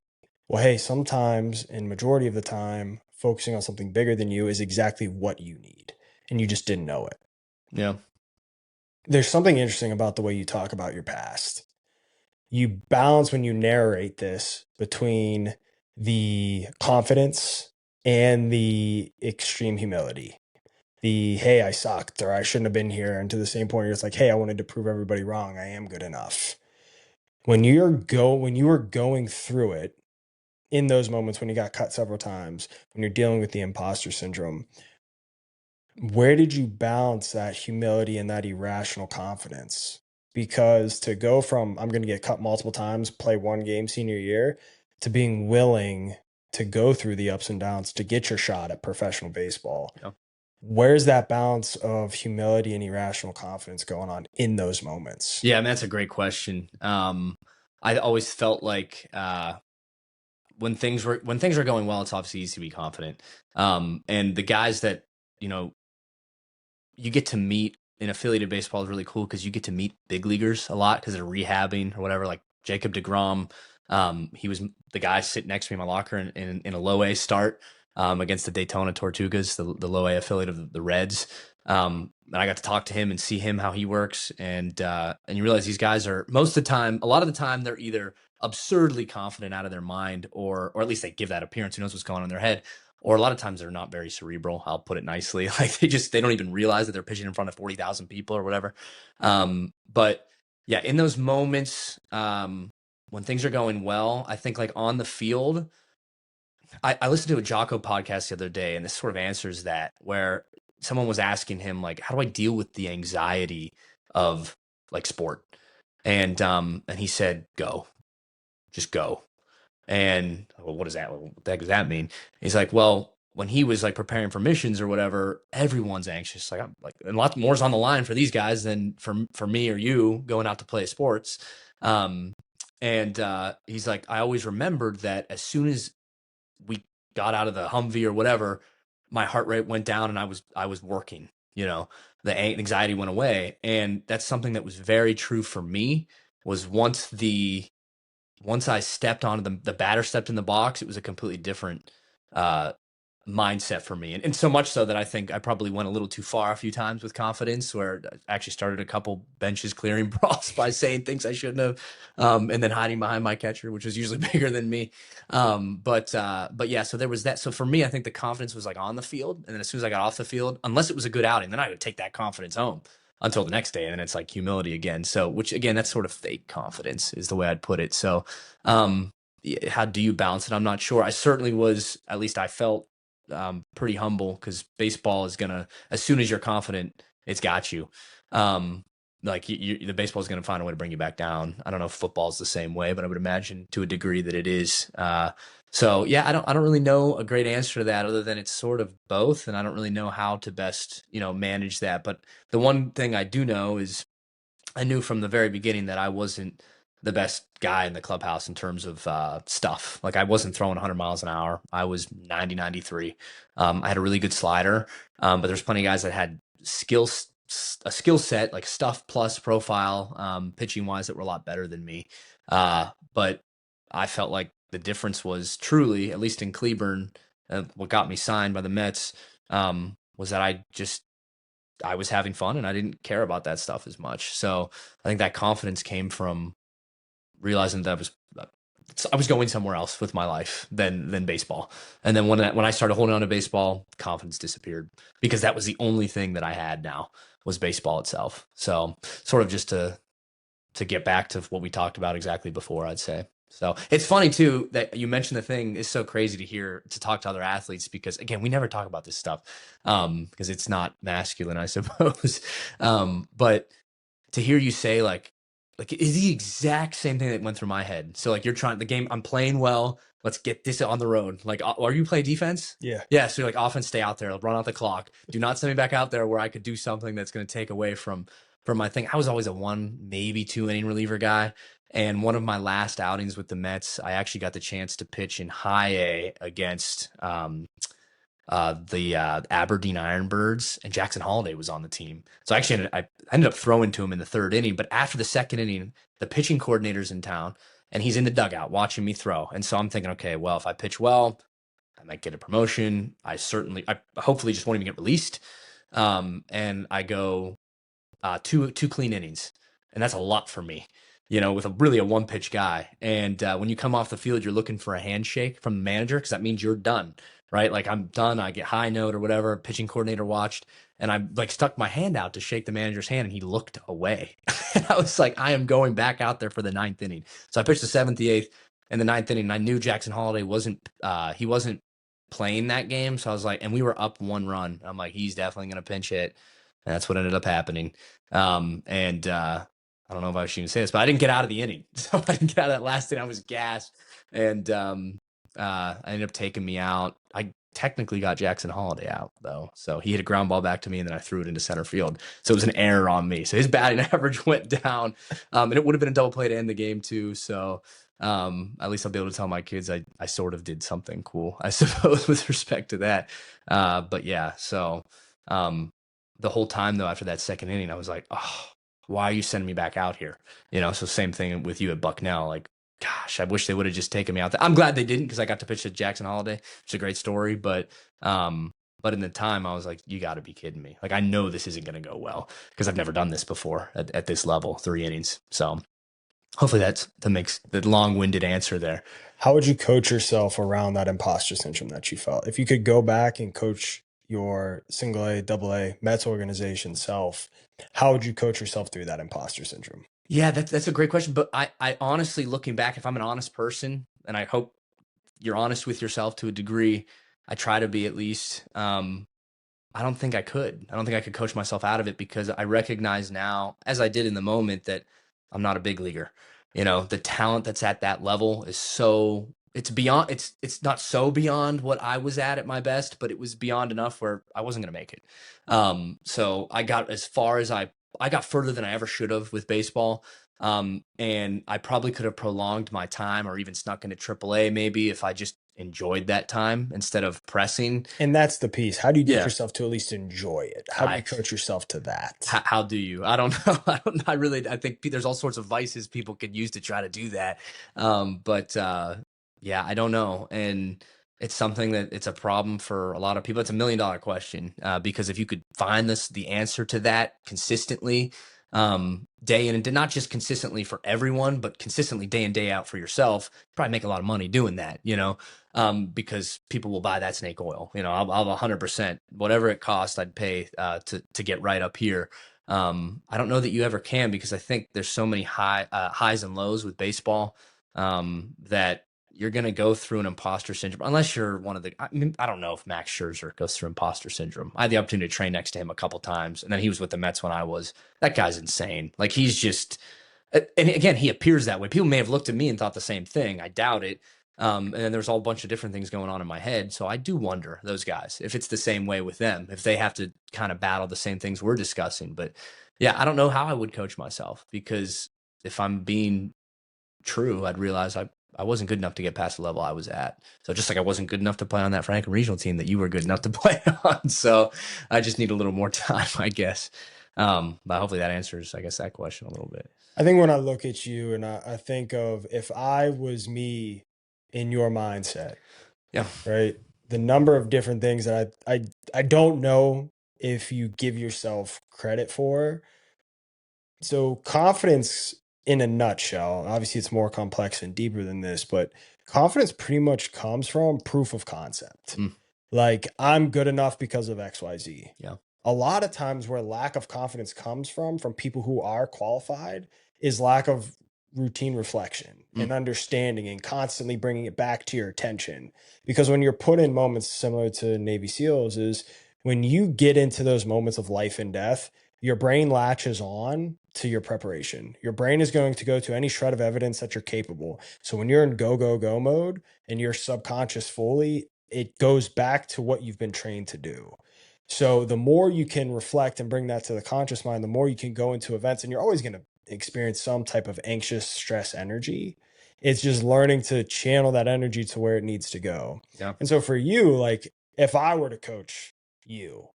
Well, hey, sometimes, and majority of the time, focusing on something bigger than you is exactly what you need. And you just didn't know it. Yeah. There's something interesting about the way you talk about your past. You balance when you narrate this between the confidence and the extreme humility. The hey, I sucked or I shouldn't have been here, and to the same point, it's like, hey, I wanted to prove everybody wrong. I am good enough. When you were going through it in those moments when you got cut several times, when you're dealing with the imposter syndrome, where did you balance that humility and that irrational confidence? Because to go from I'm going to get cut multiple times, play one game senior year, to being willing to go through the ups and downs to get your shot at professional baseball, Yeah. where's that balance of humility and irrational confidence going on in those moments? Yeah, I mean, that's a great question. I always felt like when things are going well, it's obviously easy to be confident. And the guys that you know you get to meet in affiliated baseball is really cool because you get to meet big leaguers a lot because they're rehabbing or whatever. Like Jacob DeGrom, he was the guy sitting next to me in my locker in a low A start against the Daytona Tortugas, the low A affiliate of the Reds. And I got to talk to him and see him how he works, and you realize these guys are most of the time, a lot of the time, they're either absurdly confident out of their mind, or at least they give that appearance. Who knows what's going on in their head? Or a lot of times they're not very cerebral. I'll put it nicely. Like they don't even realize that they're pitching in front of 40,000 people or whatever. But yeah, in those moments, when things are going well, I think like on the field, I listened to a Jocko podcast the other day, and this sort of answers that, where someone was asking him like, how do I deal with the anxiety of like sport? And he said, "Go, just go." And well, what does that? What the heck does that mean? He's like, well, when he was like preparing for missions or whatever, everyone's anxious. Like, I'm like, and lots more's on the line for these guys than for me or you going out to play sports. Um, and he's like, I always remembered that as soon as we got out of the Humvee or whatever, my heart rate went down and I was working. You know, the anxiety went away, and that's something that was very true for me. Was once I stepped onto the batter stepped in the box, it was a completely different uh, mindset for me. And so much so that I think I probably went a little too far a few times with confidence, where I actually started a couple benches clearing balls by saying things I shouldn't have, and then hiding behind my catcher, which was usually bigger than me. But yeah, so there was that. So for me, I think the confidence was like on the field, and then as soon as I got off the field, unless it was a good outing, then I would take that confidence home until the next day, and then it's like humility again. So, which again, that's sort of fake confidence is the way I'd put it. So, how do you balance it? I'm not sure. I certainly was, at least I felt pretty humble, because baseball is gonna, as soon as you're confident, it's got you. Um, like the baseball is gonna find a way to bring you back down. I don't know if football's the same way, but I would imagine to a degree that it is. So yeah, I don't really know a great answer to that, other than it's sort of both, and I don't really know how to best manage that. But the one thing I do know is I knew from the very beginning that I wasn't the best guy in the clubhouse in terms of stuff. Like, I wasn't throwing 100 miles an hour. I was 90, 93. I had a really good slider, but there's plenty of guys that had a skill set, like stuff plus profile, pitching wise, that were a lot better than me. But I felt like the difference was truly, at least in Cleburne, what got me signed by the Mets, was that I was having fun and I didn't care about that stuff as much. So I think that confidence came from realizing that I was going somewhere else with my life than baseball. And then when I started holding on to baseball, confidence disappeared, because that was the only thing that I had now, was baseball itself. So sort of just to get back to what we talked about exactly before, I'd say. So it's funny too that you mentioned the thing. Is so crazy to talk to other athletes, because again, we never talk about this stuff, because it's not masculine, I suppose. But to hear you say, like it's the exact same thing that went through my head. So like, you're trying the game, I'm playing well. Let's get this on the road. Like, are you play defense? Yeah. Yeah. So you're like, offense, stay out there, run out the clock. Do not send me back out there where I could do something that's going to take away from my thing. I was always a one, maybe two inning reliever guy. And one of my last outings with the Mets, I actually got the chance to pitch in high A against the Aberdeen Ironbirds, and Jackson Holiday was on the team. So actually, I ended up throwing to him in the third inning. But after the second inning, the pitching coordinator's in town, and he's in the dugout watching me throw. And so I'm thinking, okay, well, if I pitch well, I might get a promotion. I hopefully just won't even get released. And I go two clean innings, and that's a lot for me. With really a one pitch guy. And when you come off the field, you're looking for a handshake from the manager, because that means you're done, right? Like, I'm done. I get high note or whatever. Pitching coordinator watched, and I like stuck my hand out to shake the manager's hand, and he looked away. And I was like, I am going back out there for the ninth inning. So I pitched the seventh, the eighth, and the ninth inning. And I knew Jackson Holiday wasn't playing that game. So I was like, and we were up 1 run. I'm like, he's definitely going to pinch hit. And that's what ended up happening. And I don't know if I should even say this, but I didn't get out of the inning. So I didn't get out of that last inning. I was gassed. And I ended up taking me out. I technically got Jackson Holiday out, though. So he hit a ground ball back to me, and then I threw it into center field. So it was an error on me. So his batting average went down. And it would have been a double play to end the game, too. So at least I'll be able to tell my kids I sort of did something cool, I suppose, with respect to that. But yeah, so the whole time, though, after that second inning, I was like, oh, why are you sending me back out here? So same thing with you at Bucknell. Like, gosh, I wish they would have just taken me out there. I'm glad they didn't, because I got to pitch to Jackson Holiday. It's a great story. But in the time, I was like, you got to be kidding me. Like, I know this isn't going to go well, because I've never done this before at this level, 3 innings. So hopefully that makes the long-winded answer there. How would you coach yourself around that imposter syndrome that you felt? If you could go back and coach your single A, double A Mets organization self, how would you coach yourself through that imposter syndrome? Yeah, that's a great question. But I honestly, looking back, if I'm an honest person, and I hope you're honest with yourself to a degree, I try to be, at least. I don't think I could. I don't think I could coach myself out of it, because I recognize now, as I did in the moment, that I'm not a big leaguer. You know, the talent that's at that level is so it's beyond it's not so beyond what I was at my best, but it was beyond enough where I wasn't going to make it. So I got as far as I got further than I ever should have with baseball. And I probably could have prolonged my time or even snuck into AAA maybe if I just enjoyed that time instead of pressing. And that's the piece. How do you get Yeah. yourself to at least enjoy it? How do you I coach yourself to that? how do you? I don't know. I really, I think there's all sorts of vices people could use to try to do that. But yeah, I don't know. And it's something that it's a problem for a lot of people. It's $1 million question because if you could find the answer to that consistently, day in and not just consistently for everyone, but consistently day in, day out for yourself, probably make a lot of money doing that, you know, because people will buy that snake oil. You know, I'll 100%, whatever it costs, I'd pay to get right up here. I don't know that you ever can because I think there's so many highs and lows with baseball that you're going to go through an imposter syndrome unless you're one of the. I mean, I don't know if Max Scherzer goes through imposter syndrome. I had the opportunity to train next to him a couple times, and then he was with the Mets when I was. That guy's insane. Like he's just, and again, he appears that way. People may have looked at me and thought the same thing. I doubt it. And then there's all a bunch of different things going on in my head. So I do wonder those guys if it's the same way with them, if they have to kind of battle the same things we're discussing. But yeah, I don't know how I would coach myself because if I'm being true, I'd realize I wasn't good enough to get past the level I was at. So just like I wasn't good enough to play on that Franklin regional team that you were good enough to play on. So I just need a little more time, I guess. But hopefully that answers, I guess, that question a little bit. I think when I look at you and I think of if I was me in your mindset, Yeah. right? The number of different things that I don't know if you give yourself credit for. So confidence in a nutshell, obviously it's more complex and deeper than this, but confidence pretty much comes from proof of concept. Mm, Like I'm good enough because of XYZ. yeah. A lot of times where lack of confidence comes from people who are qualified is lack of routine reflection Mm, and understanding and constantly bringing it back to your attention. Because when you're put in moments similar to Navy SEALs is when you get into those moments of life and death, your brain latches on to your preparation. Your brain is going to go to any shred of evidence that you're capable. So when you're in go, go, go mode and you're subconscious fully, it goes back to what you've been trained to do. So the more you can reflect and bring that to the conscious mind, the more you can go into events, and you're always going to experience some type of anxious stress energy. It's just learning to channel that energy to where it needs to go. yeah. And so for you, like if I were to coach you,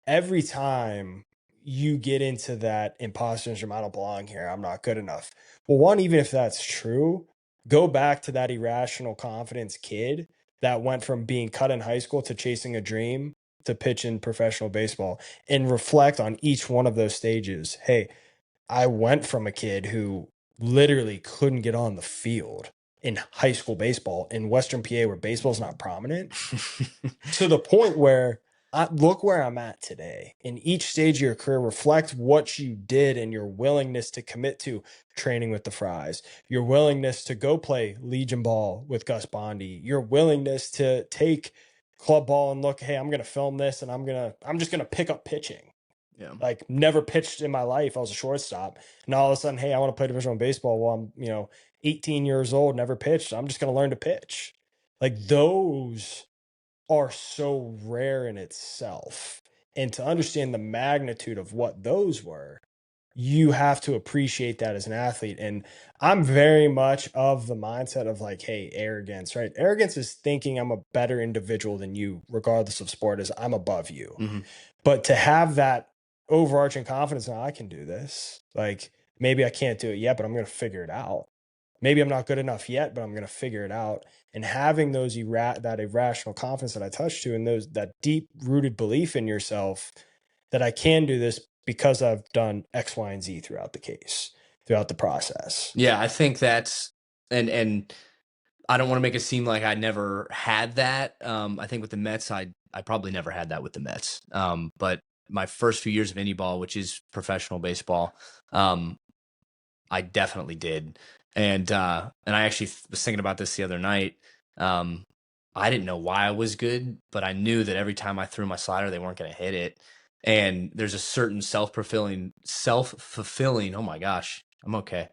every time you get into that imposter syndrome, I don't belong here, I'm not good enough. Well, one, even if that's true, go back to that irrational confidence kid that went from being cut in high school to chasing a dream to pitch in professional baseball and reflect on each one of those stages. Hey, I went from a kid who literally couldn't get on the field in high school baseball in Western PA where baseball's not prominent to the point where I look where I'm at today. In each stage of your career, reflect what you did and your willingness to commit to training with the Fries, your willingness to go play Legion ball with Gus Bondi, your willingness to take club ball and look, hey, I'm going to film this and I'm just going to pick up pitching. Yeah. Like never pitched in my life. I was a shortstop. Now all of a sudden, hey, I want to play divisional baseball while I'm, 18 years old, never pitched. I'm just going to learn to pitch. Like those are so rare in itself. And to understand the magnitude of what those were, you have to appreciate that as an athlete. And I'm very much of the mindset of like, hey, arrogance, right? Arrogance is thinking I'm a better individual than you, regardless of sport, is I'm above you. Mm-hmm. But to have that overarching confidence, now I can do this. Like maybe I can't do it yet, but I'm going to figure it out. Maybe I'm not good enough yet, but I'm going to figure it out. And having those that irrational confidence that I touched to, and that deep rooted belief in yourself that I can do this because I've done X, Y, and Z throughout the process. Yeah, I think that's and I don't want to make it seem like I never had that. I think with the Mets, I probably never had that with the Mets. But my first few years of indie ball, which is professional baseball, I definitely did. And I actually was thinking about this the other night. I didn't know why I was good, but I knew that every time I threw my slider, they weren't going to hit it. And there's a certain self-fulfilling, oh my gosh, I'm okay.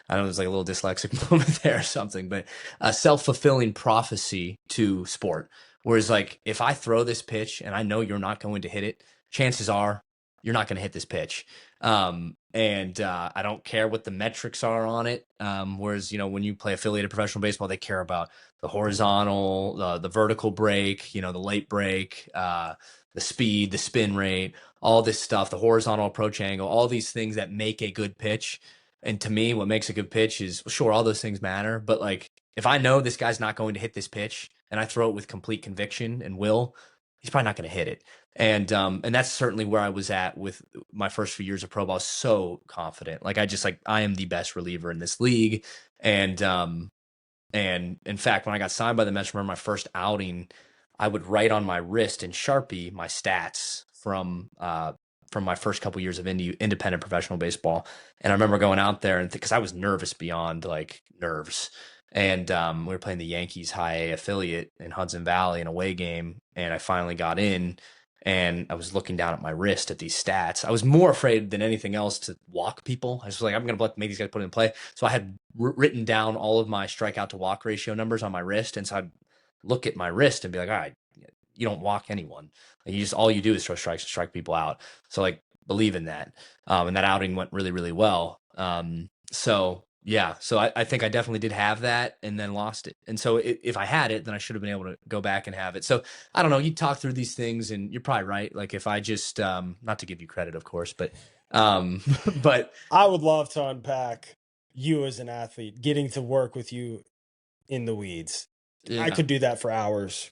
I know there's like a little dyslexic moment there or something, but a self-fulfilling prophecy to sport. Whereas like if I throw this pitch and I know you're not going to hit it, chances are you're not going to hit this pitch. And I don't care what the metrics are on it. Whereas, you know, when you play affiliated professional baseball, they care about the horizontal, the vertical break, you know, the late break, the speed, the spin rate, all this stuff, the horizontal approach angle, all these things that make a good pitch. And to me, what makes a good pitch is, sure, all those things matter, but like if I know this guy's not going to hit this pitch and I throw it with complete conviction and will, he's probably not going to hit it. And that's certainly where I was at with my first few years of pro ball. So confident, like I am the best reliever in this league. And in fact, when I got signed by the Mets, remember my first outing, I would write on my wrist in Sharpie my stats from my first couple years of independent professional baseball. And I remember going out there and because I was nervous beyond like nerves. And we were playing the Yankees High A affiliate in Hudson Valley, an away game, and I finally got in. And I was looking down at my wrist at these stats. I was more afraid than anything else to walk people. I was like, I'm going to make these guys put it in play. So I had written down all of my strikeout to walk ratio numbers on my wrist. And so I'd look at my wrist and be like, all right, you don't walk anyone. Like all you do is throw strikes and strike people out. So like believe in that. And that outing went really, really well. So yeah, so I think I definitely did have that and then lost it. And so if I had it, then I should have been able to go back and have it. So I don't know, you talk through these things and you're probably right. Like if I just, not to give you credit, of course, but, but I would love to unpack you as an athlete, getting to work with you in the weeds. I yeah. could do that for hours.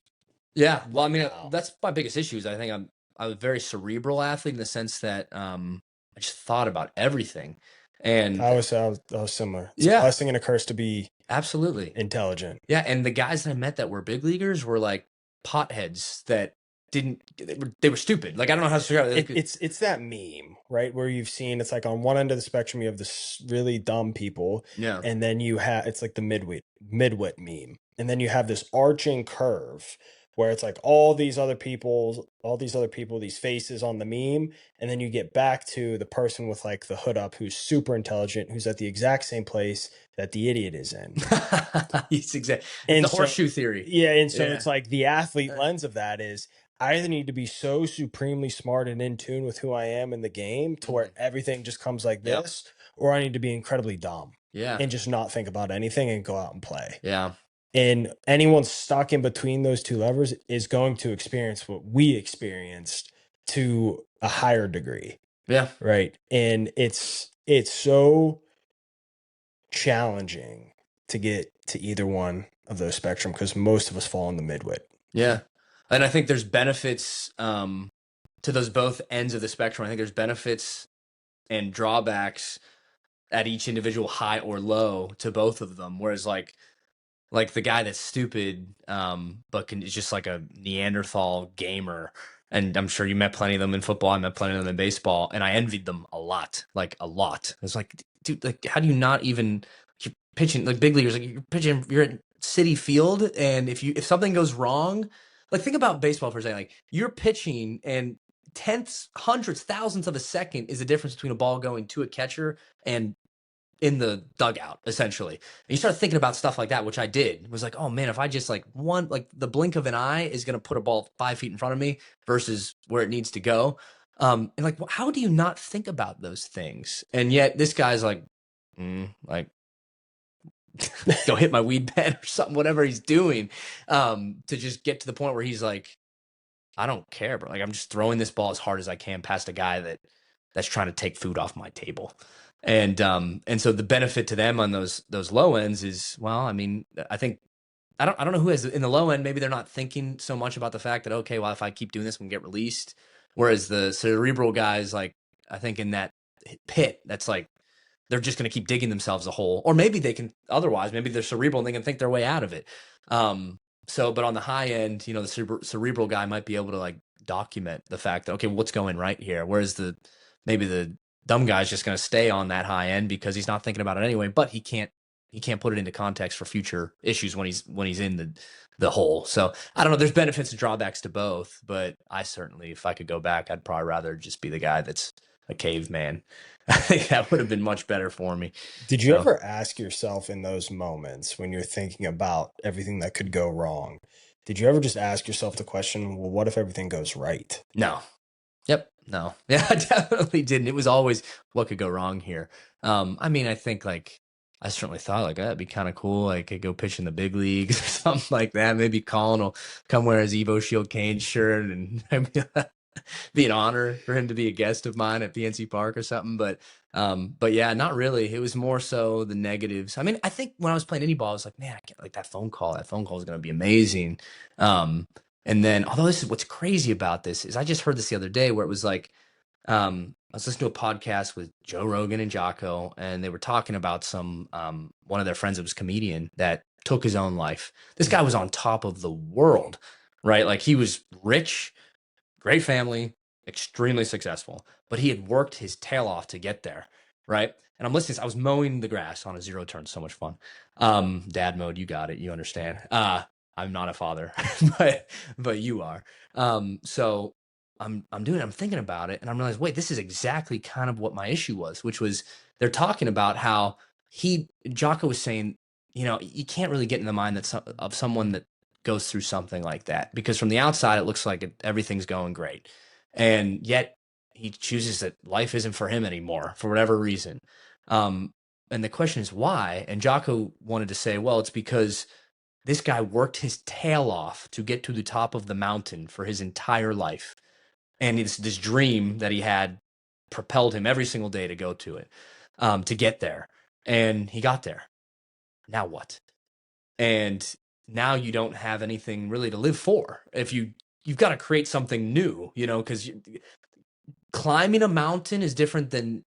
Yeah. Well, I mean, Now. that's my biggest issue is I think I was a very cerebral athlete in the sense that, I just thought about everything. And I was similar. It's a yeah, blessing and a curse to be absolutely. intelligent. Yeah, and the guys that I met that were big leaguers were like potheads that they were stupid. Like I don't know how to figure out. It's that meme, right? Where you've seen it's like on one end of the spectrum you have this really dumb people, Yeah. and then you have it's like the midwit meme, and then you have this arching curve where it's like these faces on the meme, and then you get back to the person with like the hood up who's super intelligent, who's at the exact same place that the idiot is in. He's exactly And the so, horseshoe theory. yeah, and so Yeah. it's like the athlete lens of that is I either need to be so supremely smart and in tune with who I am in the game to where everything just comes like Yep. this, or I need to be incredibly dumb Yeah. and just not think about anything and go out and play. Yeah. And anyone stuck in between those two levers is going to experience what we experienced to a higher degree, Yeah. right? And it's so challenging to get to either one of those spectrum because most of us fall in the midwit. Yeah. And I think there's benefits to those both ends of the spectrum. I think there's benefits and drawbacks at each individual high or low to both of them. Whereas like the guy that's stupid, but is just like a Neanderthal gamer. And I'm sure you met plenty of them in football. I met plenty of them in baseball, and I envied them a lot, like a lot. It's like, dude, like how do you not even you're pitching like big leaguers? Like you're pitching, you're at City Field, and if something goes wrong, like think about baseball for a second. Like you're pitching, and tenths, hundredths, thousandths of a second is the difference between a ball going to a catcher and in the dugout, essentially. And you start thinking about stuff like that, which I did. It was like, oh man, if I just like the blink of an eye is going to put a ball 5 feet in front of me versus where it needs to go. And like, how do you not think about those things? And yet this guy's like, like go hit my weed pen or something, whatever he's doing, to just get to the point where he's like, I don't care, bro. Like I'm just throwing this ball as hard as I can past a guy that's trying to take food off my table. And so the benefit to them on those low ends is, well, I mean, I think I don't know who has in the low end. Maybe they're not thinking so much about the fact that, okay, well, if I keep doing this, I'm gonna get released. Whereas the cerebral guys, like I think in that pit, that's like they're just gonna keep digging themselves a hole, or maybe they can otherwise. Maybe they're cerebral and they can think their way out of it. So, but on the high end, you know, the cerebral guy might be able to like document the fact that, okay, what's going right here? Whereas maybe the dumb guy's just going to stay on that high end because he's not thinking about it anyway, but he can't put it into context for future issues when he's in the hole. So I don't know, there's benefits and drawbacks to both, but I certainly, if I could go back, I'd probably rather just be the guy that's a caveman. I think that would have been much better for me. Did you So ever ask yourself in those moments when you're thinking about everything that could go wrong? Did you ever just ask yourself the question, well, what if everything goes right? no. Yep. No. Yeah, I definitely didn't. It was always what could go wrong here. I mean, I think like I certainly thought like that'd be kind of cool. I could go pitch in the big leagues or something like that. Maybe Colin will come wear his Evo Shield Kane shirt and be an honor for him to be a guest of mine at PNC Park or something. But yeah, not really. It was more so the negatives. I mean, I think when I was playing indie ball, I was like, man, I can't like that phone call. That phone call is going to be amazing. Um, and then, although this is what's crazy about this is I just heard this the other day where it was like, I was listening to a podcast with Joe Rogan and Jocko, and they were talking about some one of their friends that was a comedian that took his own life. This guy was on top of the world, right? Like he was rich, great family, extremely successful, but he had worked his tail off to get there, right? And I'm listening. I was mowing the grass on a zero turn. So much fun. Dad mode, you got it. You understand. I'm not a father, but you are. So I'm thinking about it, and I'm realizing, wait, this is exactly kind of what my issue was, which was they're talking about how Jocko was saying, you can't really get in the mind of someone that goes through something like that because from the outside it looks like everything's going great, and yet he chooses that life isn't for him anymore for whatever reason. Um, and the question is why? And Jocko wanted to say, well, it's because this guy worked his tail off to get to the top of the mountain for his entire life, and it's this dream that he had propelled him every single day to go to it, to get there, and he got there. Now what? And now you don't have anything really to live for. If you've got to create something new, because climbing a mountain is different than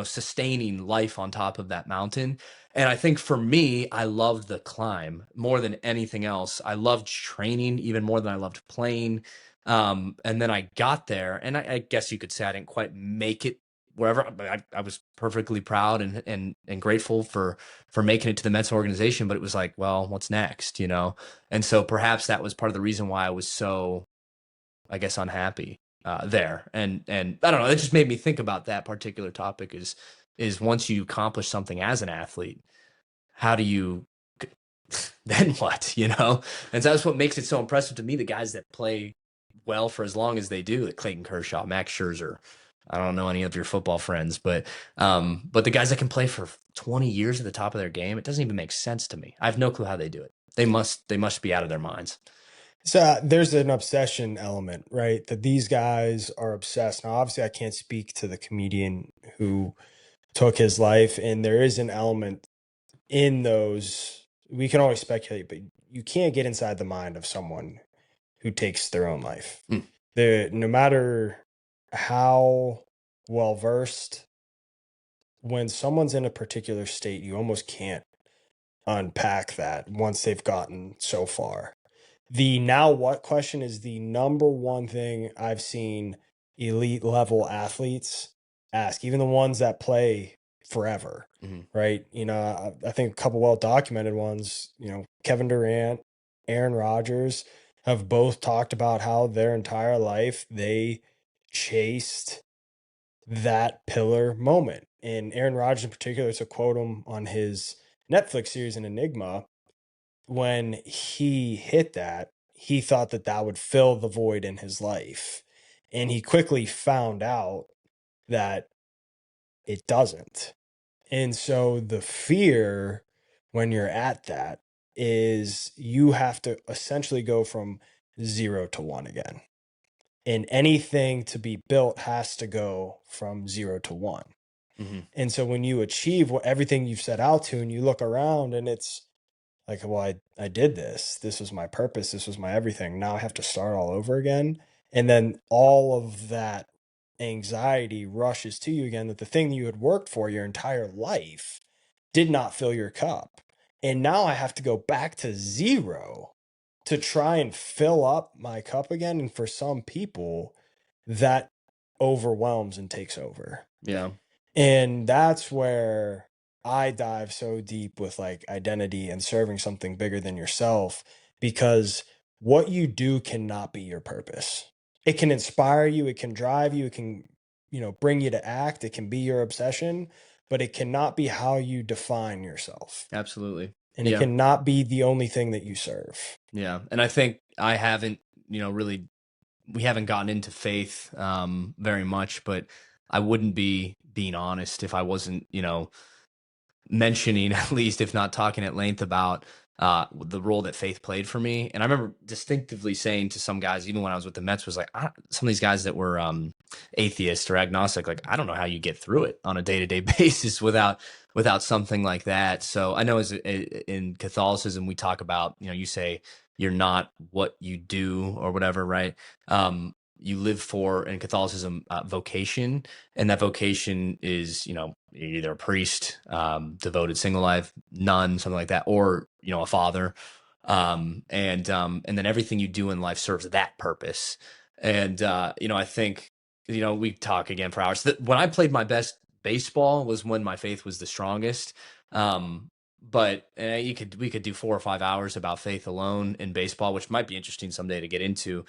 sustaining life on top of that mountain. And I think for me, I loved the climb more than anything else. I loved training even more than I loved playing. And then I got there, and I guess you could say I didn't quite make it wherever, but I was perfectly proud and grateful for making it to the Mets organization. But it was like, well, what's next, And so perhaps that was part of the reason why I was so, I guess, unhappy there. And I don't know, it just made me think about that particular topic is once you accomplish something as an athlete, how do you then what, And so that's what makes it so impressive to me, the guys that play well for as long as they do, like Clayton Kershaw, Max Scherzer. I don't know any of your football friends, but the guys that can play for 20 years at the top of their game, it doesn't even make sense to me. I have no clue how they do it. They must be out of their minds. So there's an obsession element, right? That these guys are obsessed. Now, obviously, I can't speak to the comedian who took his life, and there is an element in those. We can always speculate, but you can't get inside the mind of someone who takes their own life. Mm. No matter how well versed, when someone's in a particular state, you almost can't unpack that once they've gotten so far. The now what question is the number one thing I've seen elite level athletes ask, even the ones that play forever, Mhm. right? I think a couple well documented ones, Kevin Durant, Aaron Rodgers have both talked about how their entire life they chased that pillar moment. And Aaron Rodgers in particular, to quote him on his Netflix series, An Enigma, when he hit that, he thought that that would fill the void in his life. And he quickly found out that it doesn't. And so the fear when you're at that is you have to essentially go from 0 to 1 again. And anything to be built has to go from 0 to 1. Mhm. And so when you achieve everything you've set out to and you look around and it's like, well, I did this. This was my purpose. This was my everything. Now I have to start all over again. And then all of that anxiety rushes to you again that the thing you had worked for your entire life did not fill your cup. And now I have to go back to 0 to try and fill up my cup again. And for some people, that overwhelms and takes over. Yeah. And that's where I dive so deep with like identity and serving something bigger than yourself, because what you do cannot be your purpose. It can inspire you, it can drive you, it can bring you to act. It can be your obsession, but it cannot be how you define yourself. Absolutely. And it Yeah. cannot be the only thing that you serve. Yeah. And I think I haven't, really, we haven't gotten into faith very much, but I wouldn't be being honest if I wasn't, mentioning, at least if not talking at length about the role that faith played for me. And I remember distinctively saying to some guys, even when I was with the Mets, was like, some of these guys that were atheists or agnostic, like, I don't know how you get through it on a day-to-day basis without something like that. So I know in Catholicism, we talk about, you say you're not what you do or whatever, right? You live for, in Catholicism, vocation, and that vocation is, either a priest, devoted single life, nun, something like that, or a father, and then everything you do in life serves that purpose. And I think we talk again for hours. When I played my best baseball was when my faith was the strongest. But we could do 4 or 5 hours about faith alone in baseball, which might be interesting someday to get into,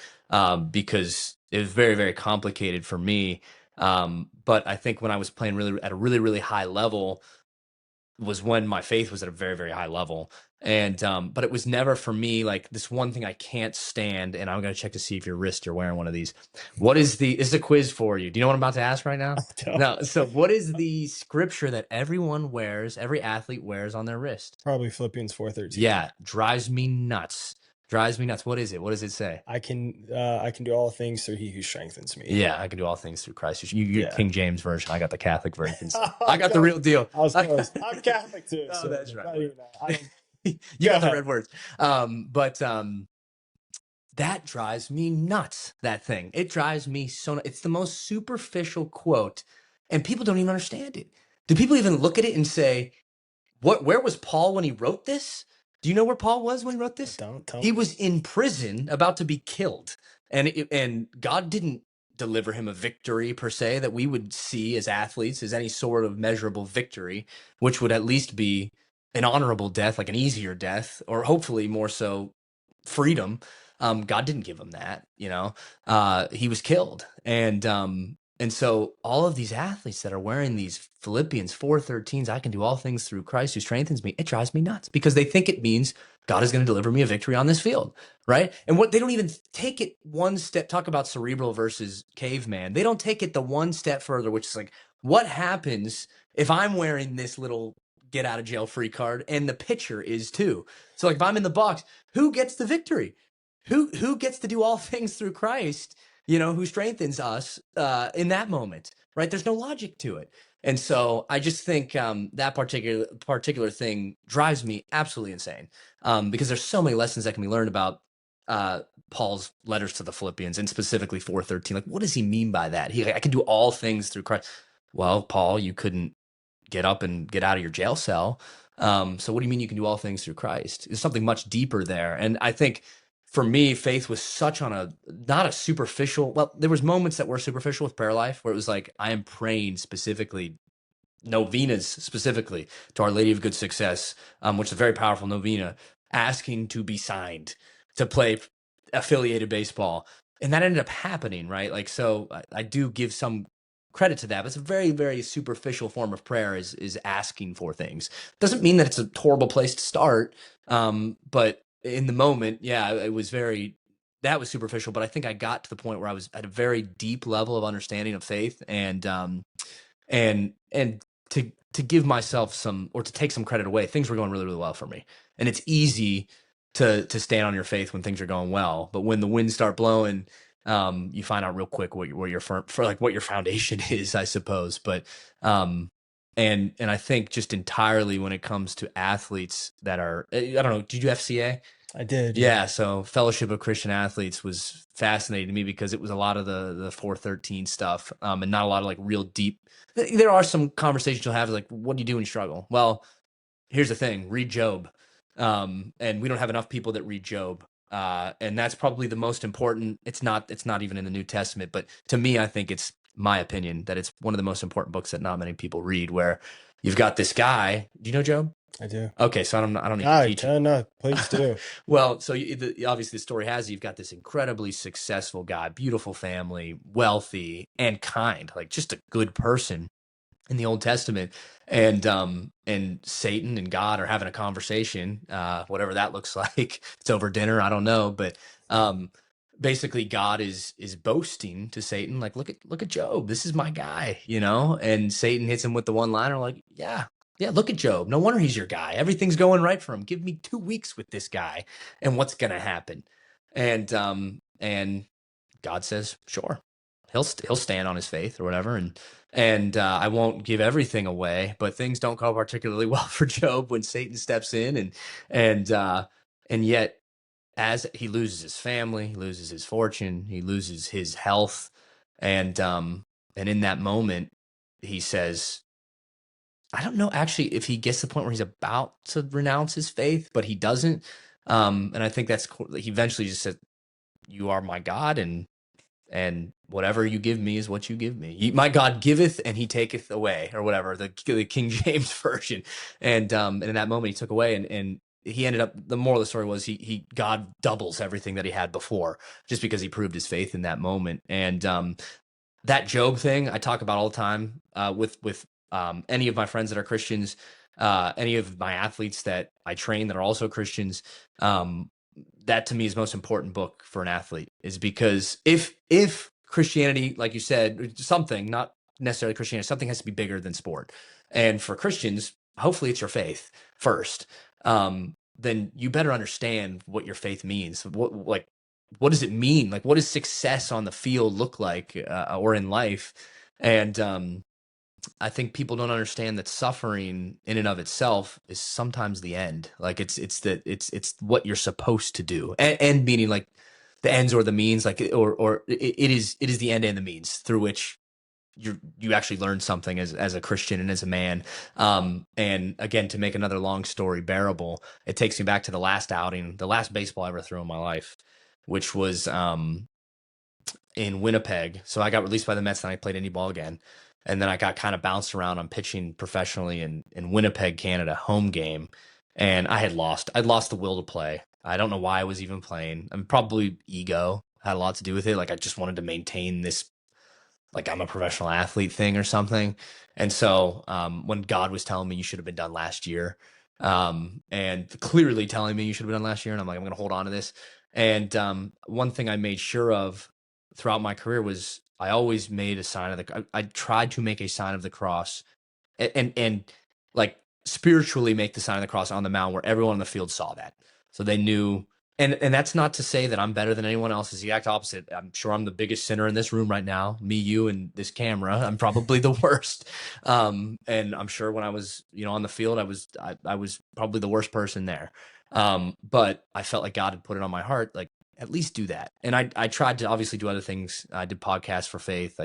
because it was very, very complicated for me. But I think when I was playing really at a really, really high level was when my faith was at a very, very high level. And but it was never for me like this one thing I can't stand. And I'm gonna check to see if you're wearing one of these. What is the quiz for you? Do you know what I'm about to ask right now? No. So what is the scripture that everyone wears, every athlete wears on their wrist? Probably Philippians 4:13. Yeah, drives me nuts. Drives me nuts. What is it? What does it say? I can do all things through he who strengthens me. Yeah, I can do all things through Christ. You Yeah. King James version. I got the Catholic version. I got the real deal. I was close. I'm Catholic too. Oh, So that's right. you got the red words. But that drives me nuts. That thing. It drives me so nuts. It's the most superficial quote, and people don't even understand it. Do people even look at it and say, where was Paul when he wrote this? Do you know where Paul was when he wrote this? Don't tell He me. was in prison, about to be killed, and God didn't deliver him a victory per se that we would see as athletes as any sort of measurable victory, which would at least be an honorable death, like an easier death, or hopefully more so freedom. God didn't give him that, he was killed. And so all of these athletes that are wearing these Philippians 4:13s, I can do all things through Christ who strengthens me, it drives me nuts because they think it means God is going to deliver me a victory on this field, right? And what they don't even take it one step, talk about cerebral versus caveman. They don't take it the one step further, which is like, what happens if I'm wearing this little get out of jail free card and the pitcher is too? So like if I'm in the box, who gets the victory? Who gets to do all things through Christ, who strengthens us in that moment, right? There's no logic to it. And so I just think that particular thing drives me absolutely insane, because there's so many lessons that can be learned about Paul's letters to the Philippians, and specifically 4:13. Like, what does he mean by that? I can do all things through Christ. Well, Paul, you couldn't get up and get out of your jail cell. So what do you mean you can do all things through Christ? There's something much deeper there. And I think for me, faith was such on not a superficial, well, there was moments that were superficial with prayer life where it was like, I am praying specifically, novenas specifically to Our Lady of Good Success, which is a very powerful novena, asking to be signed to play affiliated baseball. And that ended up happening, right? Like, so I do give some credit to that, but it's a very, very superficial form of prayer is asking for things. Doesn't mean that it's a horrible place to start. But in the moment, yeah, that was superficial, but I think I got to the point where I was at a very deep level of understanding of faith, and to give myself to take some credit away, things were going really, really well for me. And it's easy to stand on your faith when things are going well, but when the winds start blowing, you find out real quick what your foundation is, I suppose. But and I think just entirely when it comes to athletes that are, I don't know, did you do FCA? I did. Yeah. So Fellowship of Christian Athletes was fascinating to me because it was a lot of the 4:13 stuff, and not a lot of like real deep. There are some conversations you'll have like, what do you do when you struggle? Well, here's the thing: read Job, and we don't have enough people that read Job, and that's probably the most important. It's not even in the New Testament, but to me, I think it's my opinion that it's one of the most important books that not many people read. Where you've got this guy. Do you know Job? I do. Okay, so I don't need to Ah, teach you. no, please do. Well, so obviously the story has you've got this incredibly successful guy, beautiful family, wealthy, and kind, like just a good person in the Old Testament, and Satan and God are having a conversation, whatever that looks like. It's over dinner, I don't know, but um, basically God is boasting to Satan, like, look at Job, this is my guy, and Satan hits him with the one liner, like, yeah, look at Job, no wonder he's your guy, everything's going right for him. Give me 2 weeks with this guy, and what's gonna happen? And God says, sure, he'll stand on his faith or whatever, and I won't give everything away, but things don't go particularly well for Job when Satan steps in, and and yet as he loses his family, he loses his fortune, he loses his health, and in that moment, he says, I don't know actually if he gets to the point where he's about to renounce his faith, but he doesn't. And I think he eventually just said, "You are my God, and whatever you give me is what you give me. My God giveth and he taketh away," or whatever, the King James version. And in that moment he took away, and he ended up, the moral of the story was he God doubles everything that he had before, just because he proved his faith in that moment. And that Job thing I talk about all the time, with any of my friends that are Christians, any of my athletes that I train that are also Christians. That to me is the most important book for an athlete, is because if Christianity, like you said, something, not necessarily Christianity, something has to be bigger than sport. And for Christians, hopefully it's your faith first. Then you better understand what your faith means. What does it mean? Like, what does success on the field look like, or in life? And I think people don't understand that suffering in and of itself is sometimes the end. Like it's what you're supposed to do, and meaning like the ends or the means, like or it is the end and the means through which you actually learn something as a Christian and as a man. And again, to make another long story bearable, it takes me back to the last outing, the last baseball I ever threw in my life, which was in Winnipeg. So I got released by the Mets and I played any ball again. And then I got kind of bounced around on pitching professionally in Winnipeg, Canada, home game. And I'd lost the will to play. I don't know why I was even playing. I mean, probably ego had a lot to do with it. Like I just wanted to maintain this, like I'm a professional athlete thing or something. And so when God was telling me you should have been done last year, and clearly telling me you should have been done last year, and I'm like, I'm going to hold on to this. And one thing I made sure of throughout my career was I always made a sign of I tried to make a sign of the cross, and like spiritually make the sign of the cross on the mound where everyone on the field saw that. So they knew. And that's not to say that I'm better than anyone else. It's the exact opposite. I'm sure I'm the biggest sinner in this room right now. Me, you, and this camera. I'm probably the worst. And I'm sure when I was, on the field, I was probably the worst person there. But I felt like God had put it on my heart, like at least do that. And I tried to obviously do other things. I did podcasts for faith.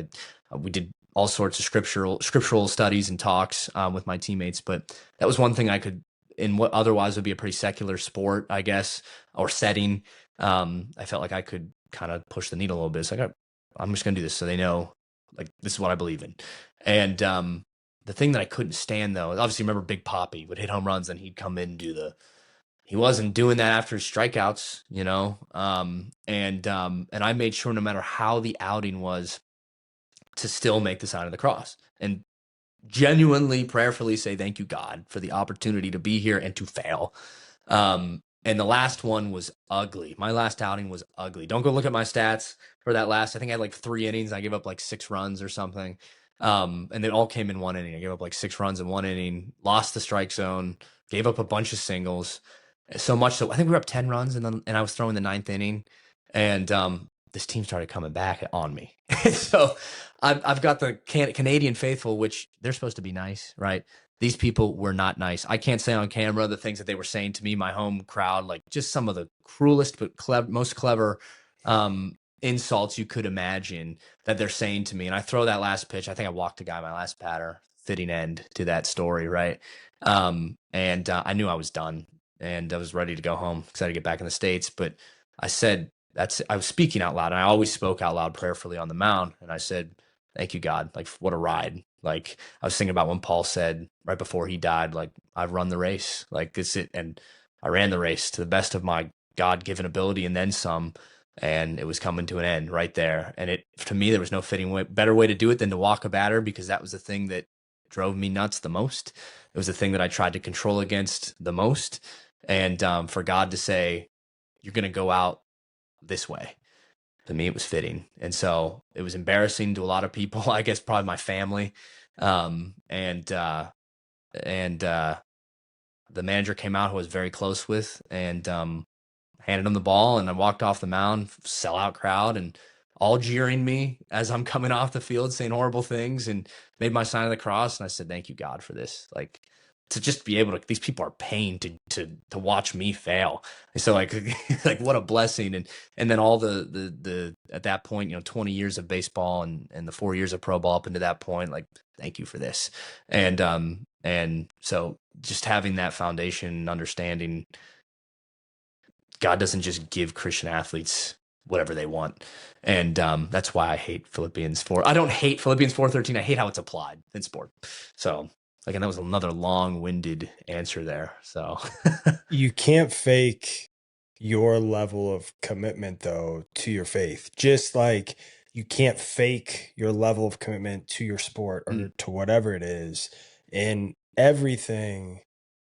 We did all sorts of scriptural studies and talks with my teammates. But that was one thing I could, in what otherwise would be a pretty secular sport, I guess, or setting. I felt like I could kind of push the needle a little bit. It's like, I'm just going to do this so they know, like, this is what I believe in. And the thing that I couldn't stand, though, obviously remember Big Poppy would hit home runs and he'd come in and he wasn't doing that after his strikeouts, and I made sure no matter how the outing was to still make the sign of the cross and genuinely, prayerfully say, thank you, God, for the opportunity to be here and to fail. And the last one was ugly. My last outing was ugly. Don't go look at my stats for that last. I think I had like 3 innings. I gave up like 6 runs or something. And they all came in 1 inning. I gave up like 6 runs in 1 inning, lost the strike zone, gave up a bunch of singles. So much so I think we were up 10 runs, and I was throwing the ninth inning, and this team started coming back on me. So I've got the Canadian faithful, which they're supposed to be nice, right? These people were not nice. I can't say on camera the things that they were saying to me, my home crowd, like just some of the cruelest but most clever insults you could imagine that they're saying to me. And I throw that last pitch. I think I walked a guy my last batter. Fitting end to that story, right? And I knew I was done, and I was ready to go home, excited to get back in the States. But I said, I was speaking out loud, and I always spoke out loud prayerfully on the mound. And I said, thank you, God. Like, what a ride. Like, I was thinking about when Paul said right before he died, like, I've run the race, like this it, and I ran the race to the best of my God-given ability and then some, and it was coming to an end right there. And it, to me, there was no better way to do it than to walk a batter, because that was the thing that drove me nuts the most. It was the thing that I tried to control against the most. And for God to say, you're going to go out this way, to me, it was fitting. And so it was embarrassing to a lot of people, I guess probably my family. Um, and, uh, and the manager came out, who I was very close with, and handed him the ball. And I walked off the mound, sellout crowd, and all jeering me as I'm coming off the field, saying horrible things, and made my sign of the cross. And I said, thank you, God, for this. Like, to just be able to, these people are paying to watch me fail. And so like, like what a blessing. And then all the at that point, 20 years of baseball and the 4 years of pro ball up into that point, like, thank you for this. And so just having that foundation and understanding, God doesn't just give Christian athletes whatever they want. And that's why I hate Philippians 4. I don't hate Philippians 4:13. I hate how it's applied in sport. So, again, that was another long-winded answer there. So, You can't fake your level of commitment, though, to your faith. Just like you can't fake your level of commitment to your sport or to whatever it is. And everything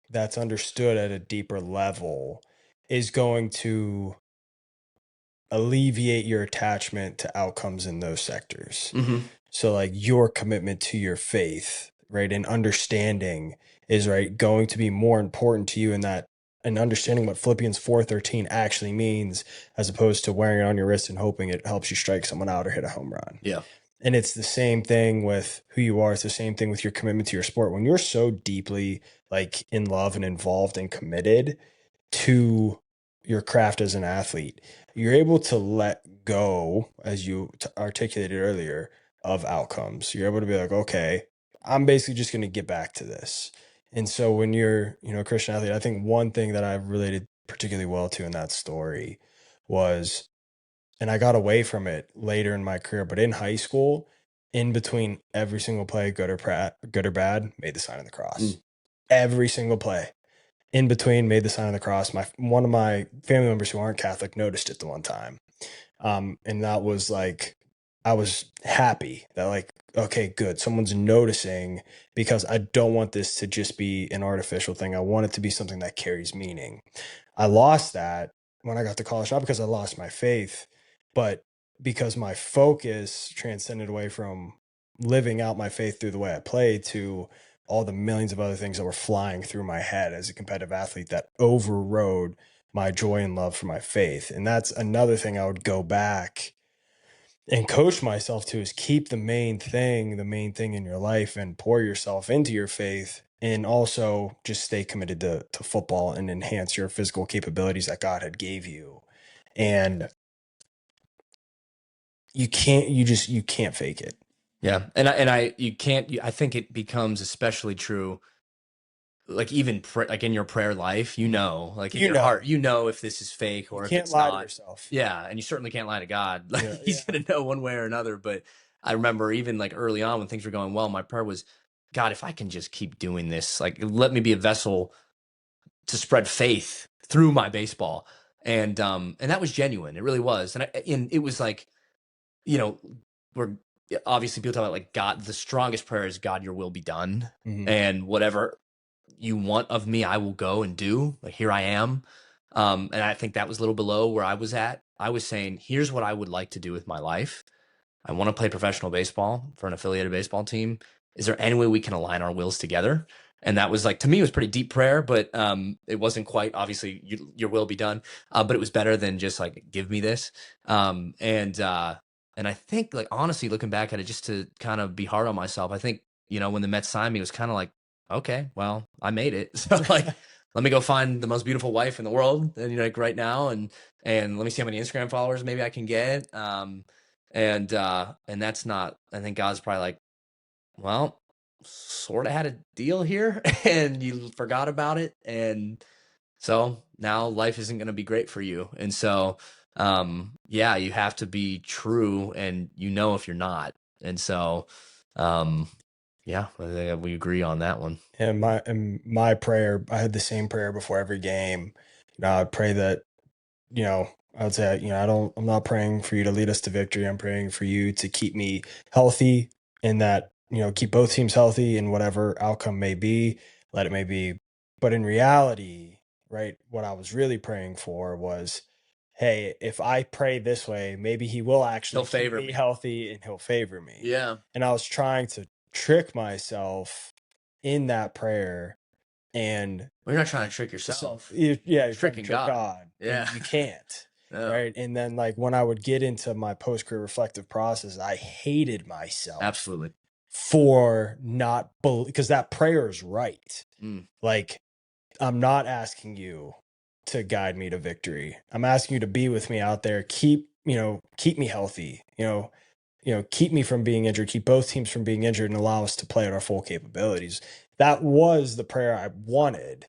that's understood at a deeper level is going to alleviate your attachment to outcomes in those sectors. mm-hmm. So like your commitment to your faith, right, and understanding is right going to be more important to you in that, and understanding what Philippians 4:13 actually means, as opposed to wearing it on your wrist and hoping it helps you strike someone out or hit a home run. Yeah. And it's the same thing with who you are. It's the same thing with your commitment to your sport. When you're so deeply like in love and involved and committed to your craft as an athlete, you're able to let go, as you articulated earlier, of outcomes. You're able to be like, okay, I'm basically just going to get back to this. And so when you're, a Christian athlete, I think one thing that I've related particularly well to in that story was, and I got away from it later in my career, but in high school, in between every single play, good or bad, made the sign of the cross. Every single play in between made the sign of the cross. One of my family members who aren't Catholic noticed it the one time. And that was like, I was happy that like, okay, good. Someone's noticing, because I don't want this to just be an artificial thing. I want it to be something that carries meaning. I lost that when I got to college, not because I lost my faith, but because my focus transcended away from living out my faith through the way I played to all the millions of other things that were flying through my head as a competitive athlete that overrode my joy and love for my faith. And that's another thing I would go back and coach myself to, is keep the main thing in your life, and pour yourself into your faith, and also just stay committed to football and enhance your physical capabilities that God had gave you. And you can't fake it. Yeah. You can't, I think it becomes especially true, like even like in your prayer life, like in your heart, if this is fake or You if can't it's lie to not. yourself. Yeah. And you certainly can't lie to God. Like, Yeah, he's going to know one way or another. But I remember even like early on when things were going well, my prayer was, God, if I can just keep doing this, like, let me be a vessel to spread faith through my baseball. And that was genuine. It really was. And it was like, you know, we're obviously, people talk about like, God, the strongest prayer is, God, your will be done. Mhm. And whatever you want of me, I will go and do. Like, here I am. And I think that was a little below where I was at. I was saying, here's what I would like to do with my life. I want to play professional baseball for an affiliated baseball team. Is there any way we can align our wills together? And that was like, to me, it was pretty deep prayer, but it wasn't quite, obviously, your will be done. But it was better than just like, give me this. And I think, like, honestly, looking back at it, just to kind of be hard on myself, I think, when the Mets signed me, it was kind of like, okay, well, I made it. So like, let me go find the most beautiful wife in the world, and like right now, and let me see how many Instagram followers maybe I can get. And that's not, I think God's probably like, well, sort of had a deal here and you forgot about it. And so now life isn't going to be great for you. And so, yeah, you have to be true, and if you're not. And so, um, Yeah, I think we agree on that one. And my prayer, I had the same prayer before every game. I'd pray that, I would say, I'm not praying for you to lead us to victory. I'm praying for you to keep me healthy, and that, keep both teams healthy in whatever outcome may be, let it may be. But in reality, right, what I was really praying for was, hey, if I pray this way, maybe he will He'll actually keep favor me me. healthy and he'll favor me. Yeah. And I was trying to trick myself in that prayer. And Well, you're not trying to trick so, yourself. yeah, You're you're trying to tricking trick God. God, and Yeah. you can't, No. right? And then, like, when I would get into my post-career reflective process, I hated myself Absolutely. for not because that prayer is right. Mm. Like, I'm not asking you to guide me to victory. I'm asking you to be with me out there. Keep me healthy. Keep me from being injured. Keep both teams from being injured, and allow us to play at our full capabilities. That was the prayer I wanted,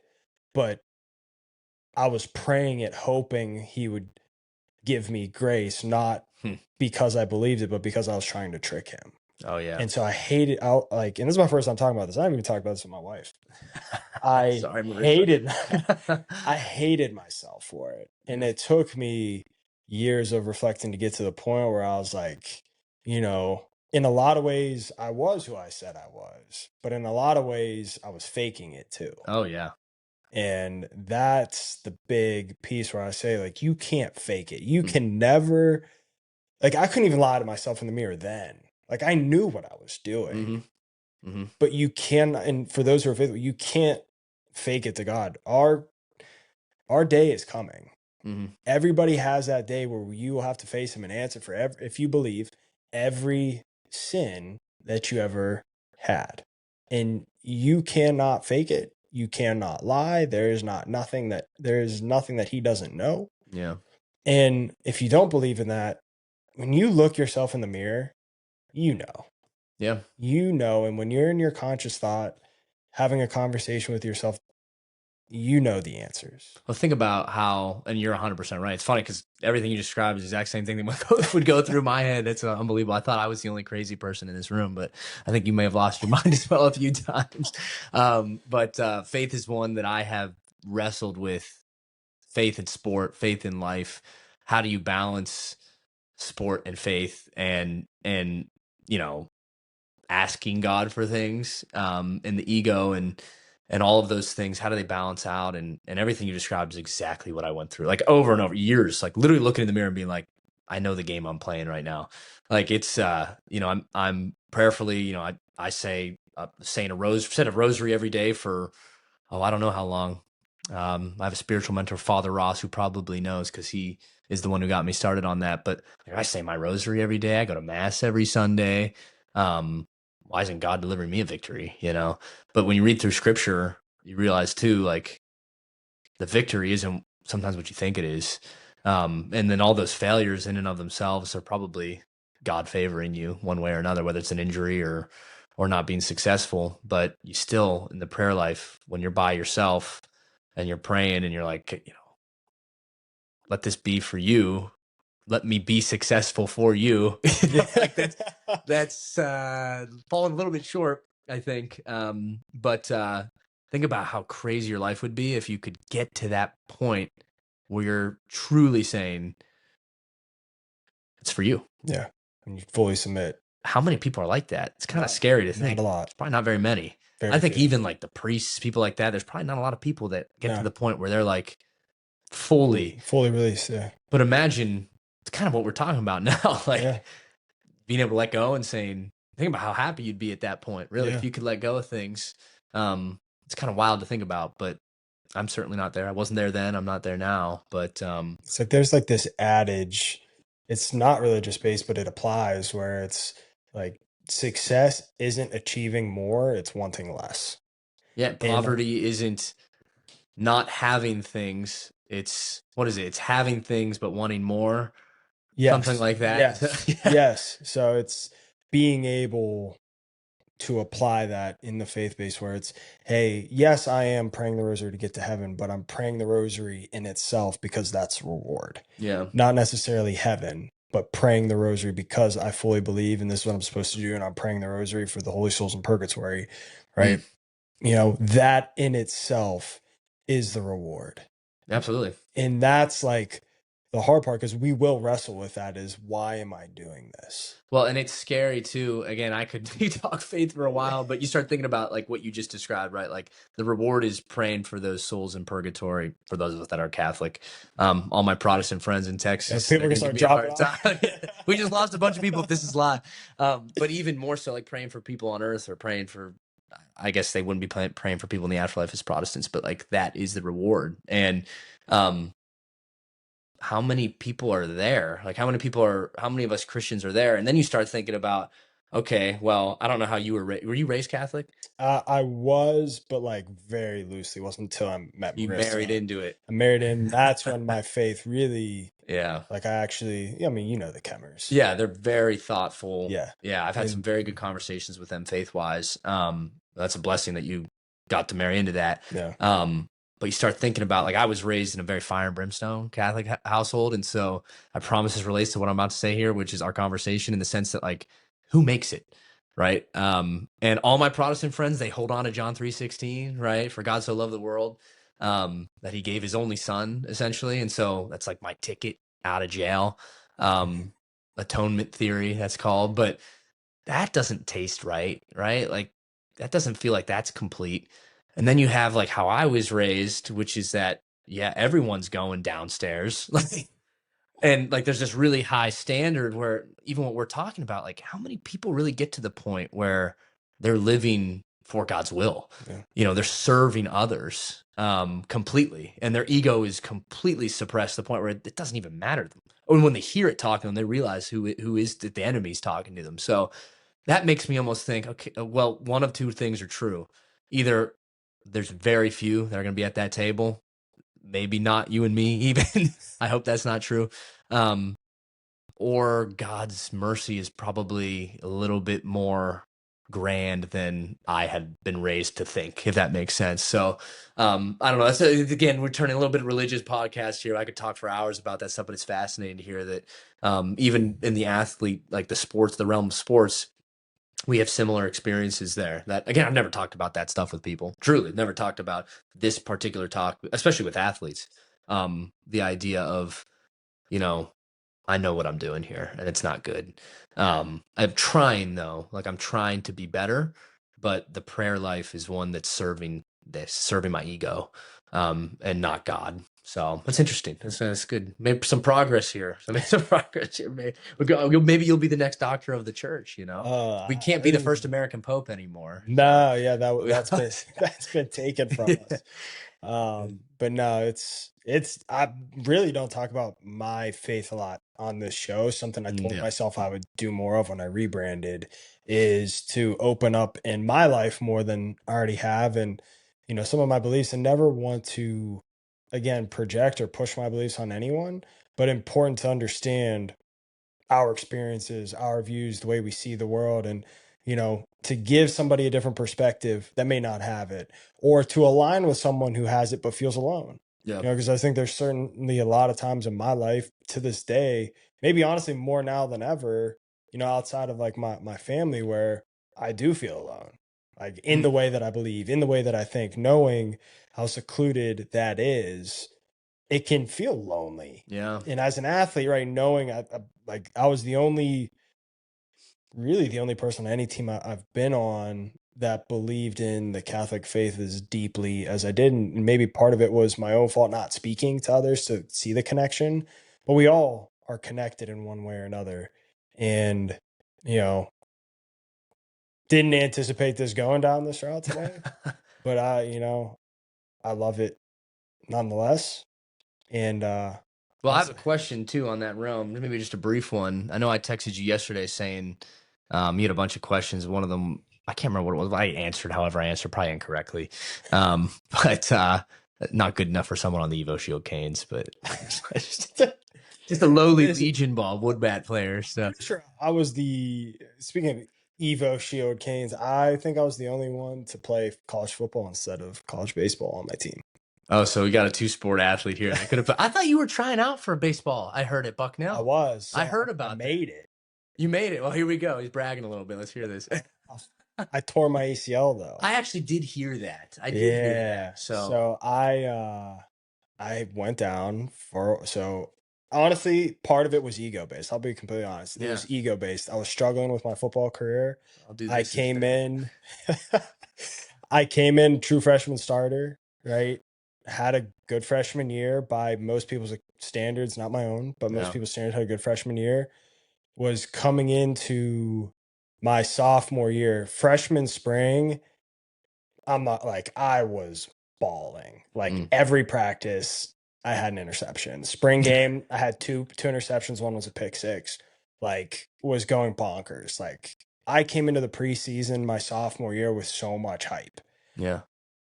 but I was praying it, hoping he would give me grace, not Hmm. because I believed it, but because I was trying to trick him. Oh yeah. And so I hated out like, and this is my first time talking about this. I haven't even talked about this with my wife. I Sorry, Marissa. hated, I hated myself for it. And it took me years of reflecting to get to the point where I was like, in a lot of ways, I was who I said I was, but in a lot of ways, I was faking it too. Oh yeah. And that's the big piece where I say, like, you can't fake it. You Hmm. can never, like, I couldn't even lie to myself in the mirror then. Like, I knew what I was doing, Mm-hmm. Mm-hmm. but you can, and for those who are faithful, you can't fake it to God. Our day is coming. Mm-hmm. Everybody has that day where you will have to face him and answer for if you believe, every sin that you ever had. And you cannot fake it. You cannot lie. There is nothing that he doesn't know. Yeah. And if you don't believe in that, when you look yourself in the mirror, you know. Yeah. And when you're in your conscious thought, having a conversation with yourself, you know the answers. Well, think about how, and you're 100% right. It's funny because everything you described is the exact same thing that would go through my head. It's unbelievable. I thought I was the only crazy person in this room, but I think you may have lost your mind as well a few times. But faith is one that I have wrestled with. Faith in sport, faith in life. How do you balance sport and faith, and asking God for things, and the ego and all of those things? How do they balance out? And everything you described is exactly what I went through, like over and over years, like literally looking in the mirror and being like, I know the game I'm playing right now. Like it's I'm prayerfully, I say saying said a rosary every day for, I don't know how long. I have a spiritual mentor, Father Ross, who probably knows because he is the one who got me started on that. But I say my rosary every day. I go to mass every Sunday. Why isn't God delivering me a victory? But when you read through scripture, you realize too, like the victory isn't sometimes what you think it is. And then all those failures in and of themselves are probably God favoring you one way or another, whether it's an injury or not being successful. But you still, in the prayer life, when you're by yourself and you're praying and you're like, let this be for you. Let me be successful for you. Like that's falling a little bit short, I think. But think about how crazy your life would be if you could get to that point where you're truly saying it's for you. Yeah. And you fully submit. How many people are like that? It's kind of Not, scary to not think. a lot. It's probably not very many. I Very think few. even like the priests, people like that, there's probably not a lot of people that get to No. the point where they're like fully Released. Yeah. But imagine it's kind of what we're talking about now, like Yeah. being able to let go and saying, think about how happy you'd be at that point. Really, Yeah. if you could let go of things. It's kind of wild to think about, but I'm certainly not there. I wasn't there then. I'm not there now. But It's like there's like this adage, it's not religious based, but it applies, where it's like success isn't achieving more, it's wanting less. yeah, And poverty isn't not having things. It's what is it? It's having things but wanting more. Something yes, like that. yes, Yeah. yes. So it's being able to apply that in the faith base where it's, hey, yes, I am praying the rosary to get to heaven, but I'm praying the rosary in itself because that's reward, Yeah. not necessarily heaven. but praying the rosary because I fully believe and this is what I'm supposed to do, and I'm praying the rosary for the holy souls in purgatory, Mm, right? That in itself is the reward. absolutely. And that's like the hard part because we will wrestle with that is why am I doing this? Well, and it's scary too. Again, I could talk faith for a while, but you start thinking about like what you just described, right? Like the reward is praying for those souls in purgatory. For those of us that are Catholic, all my Protestant friends in Yeah, Texas, people they're are gonna going to give start me a dropping hard off. time. We just lost a bunch of people if this is live. But even more so, like praying for people on earth or praying for, I guess they wouldn't be praying for people in the afterlife as Protestants, but like that is the reward. And um, how many people are there? Like how many of us Christians are there? And then you start thinking about, okay, well, I don't know how you were you raised Catholic? I was, but like very loosely. It wasn't until I met You married Marissa. into it. I married in. That's when my faith really, Yeah. like, I actually. I mean, the Kemmers. Yeah, they're very thoughtful. Yeah, Yeah, I've had some and very good conversations with them faith-wise. That's a blessing that you got to marry into that. yeah, But you start thinking about, like, I was raised in a very fire and brimstone Catholic household, and so I promise this relates to what I'm about to say here, which is our conversation in the sense that, like, who makes it, right? And all my Protestant friends, they hold on to John 3:16, right? For God so loved the world, that he gave his only son, essentially, and so that's like my ticket out of jail. mhm, Um, atonement theory, that's called, but that doesn't taste right, right? Like that doesn't feel like that's complete. And then you have like how I was raised, which is that yeah, everyone's going downstairs. Like and like there's this really high standard where even what we're talking about, like how many people really get to the point where they're living for God's will? yeah, They're serving others completely, and their ego is completely suppressed to the point where it doesn't even matter to them. And when they hear it talking to them, they realize who is the enemy's talking to them. So that makes me almost think, okay, well, one of two things are true. Either there's very few that are going to be at that table, maybe not you and me even. I hope that's not true. Um, or God's mercy is probably a little bit more grand than I had been raised to think, if that makes sense. So I don't know. Again, we're turning a little bit of religious podcast here. I could talk for hours about that stuff, but it's fascinating to hear that even in the athlete, like the realm of sports, we have similar experiences there. That again, I've never talked about that stuff with people. Truly, never talked about this particular talk, especially with athletes. The idea of, you know, I know what I'm doing here and it's not good. I'm trying though, like I'm trying to be better, but the prayer life is one that's serving my ego, and not God. So that's interesting. That's good. Maybe some progress here. So maybe some progress here. Maybe you'll be the next doctor of the church. We can't be the first American Pope anymore. So no, yeah, that's been that's been taken from us. But no, it's I really don't talk about my faith a lot on this show. Something I told yeah, myself I would do more of when I rebranded is to open up in my life more than I already have, and some of my beliefs, and never want to again project or push my beliefs on anyone, but important to understand our experiences, our views, the way we see the world, and to give somebody a different perspective that may not have it, or to align with someone who has it but feels alone. yeah, Because I think there's certainly a lot of times in my life to this day, maybe honestly more now than ever, outside of like my family, where I do feel alone, like in mm, the way that I believe, in the way that I think, knowing how secluded that is, it can feel lonely. yeah. And as an athlete, right, knowing like I was really the only person on any team I've been on that believed in the Catholic faith as deeply as I did. And maybe part of it was my own fault not speaking to others to see the connection. But we all are connected in one way or another. And, you know, didn't anticipate this going down this route today. But I love it nonetheless. And Well, I have that's a question too on that realm. Maybe just a brief one. I know I texted you yesterday saying you had a bunch of questions. One of them, I can't remember what it was. I answered, however, I answered probably incorrectly, but not good enough for someone on the Evo Shield Canes. But just a lowly this Legion Ball wood bat player. I'm So pretty sure I was speaking of Evo Shield Canes, I think I was the only one to play college football instead of college baseball on my team. Oh, so we got a two-sport athlete here. I thought you were trying out for baseball. I heard at I Bucknell. was, I so heard I about that. made it. You made it. Well, here we go. He's bragging a little bit. Let's hear this. I tore my ACL though. I actually did hear that. I did hear that. Yeah. So So I went down for so honestly, part of it was ego based. I'll be completely honest. It yeah, was ego based. I was struggling with my football career. I'll do I this came instead. in I came in true freshman starter, right? Had a good freshman year by most people's standards, not my own, but most Yeah. people's standards had a good freshman year. Was coming into my sophomore year, freshman spring, I'm not like I was bawling. Like Mm. every practice, I had an interception. Spring game, I had two interceptions. One was a pick six. Like was going bonkers. Like I came into the preseason my sophomore year with so much hype. Yeah.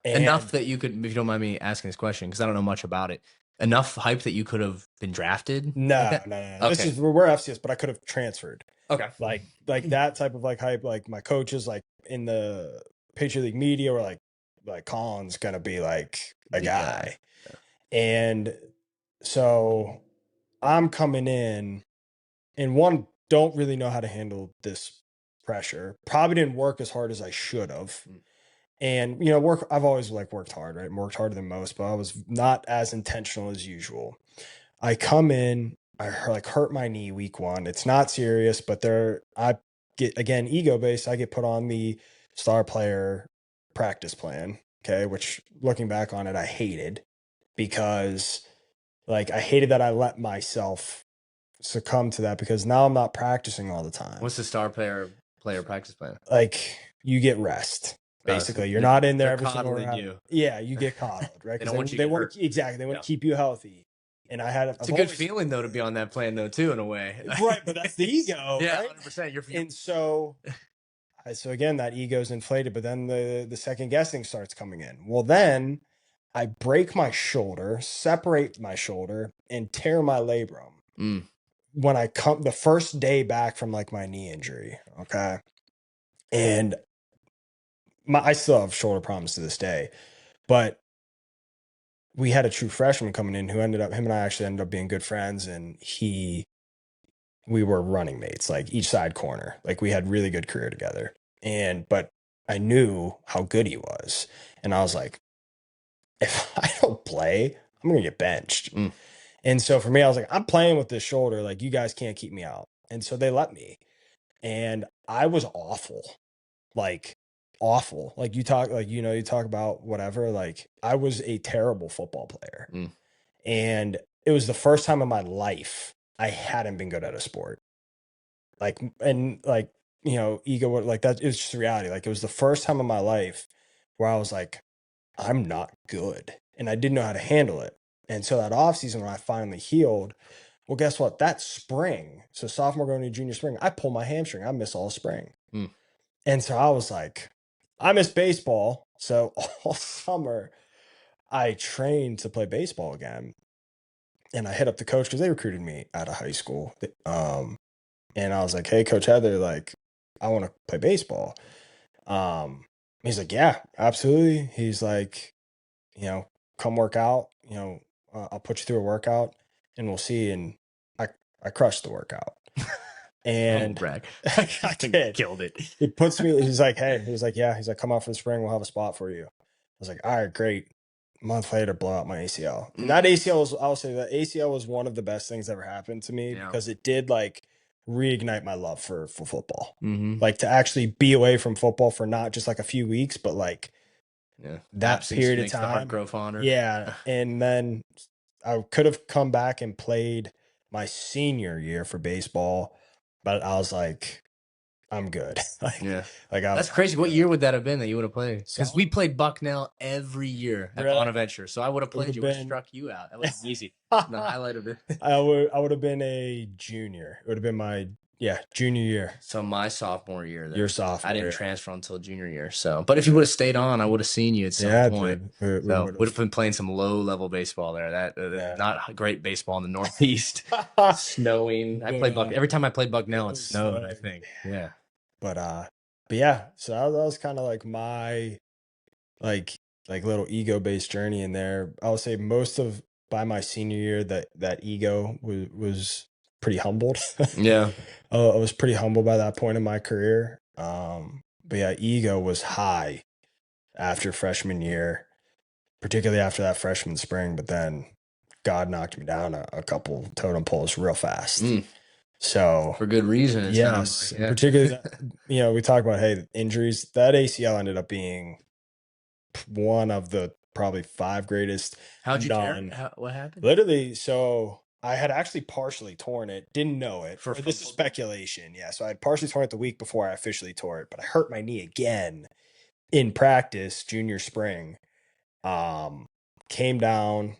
Enough And that you could, if you don't mind me asking this question, because I don't know much about it. Enough hype that you could have been drafted like no, that. no, no, no. This Okay. is we're FCS, but I could have transferred. Okay. Like that type of like hype. Like my coaches, like in the Patriot League media, were like Colin's gonna be like a The guy. guy. And so I'm coming in and one, don't really know how to handle this pressure. Probably didn't work as hard as I should have. Mm. And I've always like worked hard, right? Worked harder than most, but I was not as intentional as usual. I come in, I like hurt my knee week one. It's not serious, but I get again ego based. I get put on the star player practice plan, okay, which looking back on it, I hated because like I hated that I let myself succumb to that because now I'm not practicing all the time. What's the star player practice plan? Like you get rest. So Basically, you're not in there they're every single coddling round. you. Yeah, you get coddled, right? They Because don't want you to they get want hurt. to exactly they want Yeah. to keep you healthy. And It's I've a good always feeling though to be on that plan though too in a way. right, but that's the ego, Yeah, right? 100%. You're And so again, that ego's inflated, but then the second guessing starts coming in. Well, then I break my shoulder, separate my shoulder, and tear my labrum. Mm. When I come the first day back from like my knee injury, okay, and I still have shoulder problems to this day, but we had a true freshman coming in who him and I actually ended up being good friends, and we were running mates, like each side corner, like we had really good career together, but I knew how good he was, and I was like, if I don't play, I'm gonna get benched. Mm. And so for me, I was like, I'm playing with this shoulder, like you guys can't keep me out, and so they let me. And I was awful, like awful. Like you talk about whatever. Like I was a terrible football player, Mm. and it was the first time in my life I hadn't been good at a sport. Like and like ego like that. It was just reality. Like it was the first time in my life where I was like, I'm not good, and I didn't know how to handle it. And so that off season when I finally healed, well, guess what? That spring, so sophomore going to junior spring, I pulled my hamstring. I missed all spring. Mm. And so I was like, I miss baseball. So all summer, I trained to play baseball again. And I hit up the coach because they recruited me out of high school. And I was like, hey, Coach Heather, like, I want to play baseball. He's like, yeah, absolutely. He's like, come work out. I'll put you through a workout and we'll see. And I crushed the workout. And brag. I did. Killed it. He puts me, he's like, hey, yeah. He's like, come out for the spring. We'll have a spot for you. I was like, all right, great. A month later, blow out my ACL. And that ACL I'll say that ACL was one of the best things that ever happened to me because it did like reignite my love for football. Mm-hmm. Like to actually be away from football for not just like a few weeks, but like that Absence period of makes the heart time. grow fonder. Yeah. And then I could have come back and played my senior year for baseball, but I was like, I'm good. That's crazy. What year would that have been that you would have played? Because we played Bucknell every year at Really? Bonaventure, so I would have played you. Would have struck you out. That would have been easy. The highlight of it. I would have been a junior. It would have been my junior year. So my sophomore year. Your sophomore. I didn't transfer until junior year. So, but if you would have stayed on, I would have seen you at some point. Dude. Would have been playing some low level baseball there. Not great baseball in the Northeast. Snowing. I played Every time I played Bucknell, it snowed. I think. Yeah. But yeah. So that was kind of like my like little ego-based journey in there. I would say most of by my senior year that ego was pretty humbled. Yeah. I was pretty humble by that point in my career. But yeah, ego was high after freshman year, particularly after that freshman spring. But then God knocked me down a couple totem poles real fast. Mm, So for good reason, it sounds yes, like. and Yeah. particularly that, we talk about, hey, injuries. That ACL ended up being one of the probably five greatest How'd you tear it? non What happened? literally. So I had actually partially torn it, didn't know it, For or from this is football? speculation. Yeah, so I had partially torn it the week before I officially tore it, but I hurt my knee again in practice junior spring. um Came down,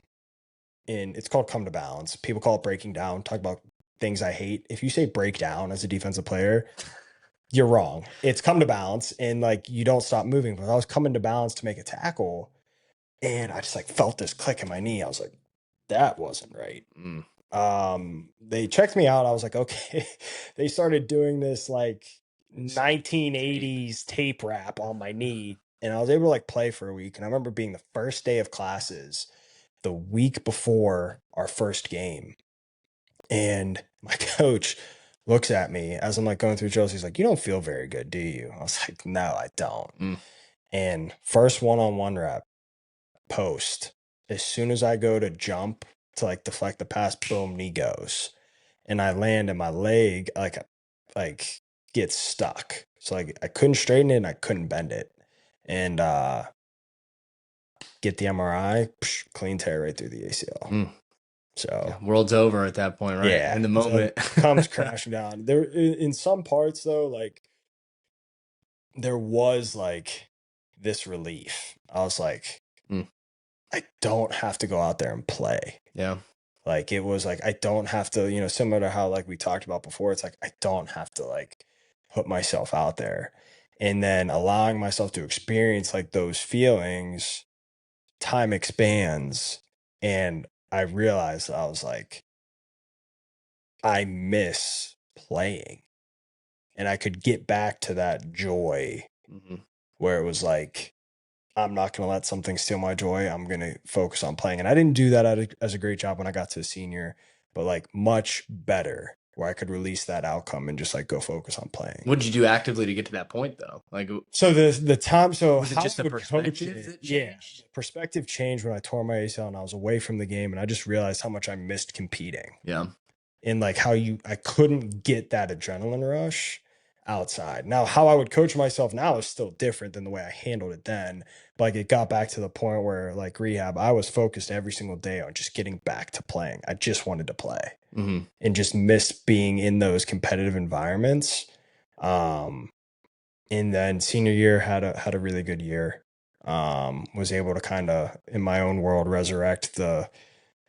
in it's called come to balance, people call it breaking down, talk about things I hate. If you say break down as a defensive player, you're wrong. It's come to balance, and like you don't stop moving. But I was coming to balance to make a tackle, and I just like felt this click in my knee. I was like, that wasn't right. Mm. They checked me out. I was like, okay. They started doing this like 1980s tape wrap on my knee, and I was able to like play for a week. And I remember being the first day of classes, the week before our first game, and my coach looks at me as I'm like going through drills. He's like, "You don't feel very good, do you?" I was like, "No, I don't." Mm. And first one-on-one rep, post. As soon as I go to jump to like deflect the pass, boom, knee goes. And I land and my leg like gets stuck. So like I couldn't straighten it and I couldn't bend it. And get the MRI, clean tear right through the ACL. Mm. Yeah, So world's over at that point, right? yeah, In the so moment. comes crashing down. There in some parts though, like there was like this relief. I was like, Mm. I don't have to go out there and play. Yeah. Like it was like I don't have to, similar to how like we talked about before, it's like I don't have to like put myself out there. And then allowing myself to experience like those feelings, time expands. And I realized I was like, I miss playing. And I could get back to that joy Hmm. where it was like, I'm not going to let something steal my joy. I'm going to focus on playing. And I didn't do that as a great job when I got to a senior, but like much better where I could release that outcome and just like go focus on playing. What did you do actively to get to that point, though? Like, So the time, so was it how I just the would coach perspective it, that yeah, changed? perspective changed when I tore my ACL and I was away from the game, and I just realized how much I missed competing. Yeah. And like how I couldn't get that adrenaline rush outside. Now, how I would coach myself now is still different than the way I handled it then. But like it got back to the point where like rehab, I was focused every single day on just getting back to playing. I just wanted to play Hmm. and just missed being in those competitive environments. Um, and then senior year had a really good year. Was able to kind of in my own world resurrect the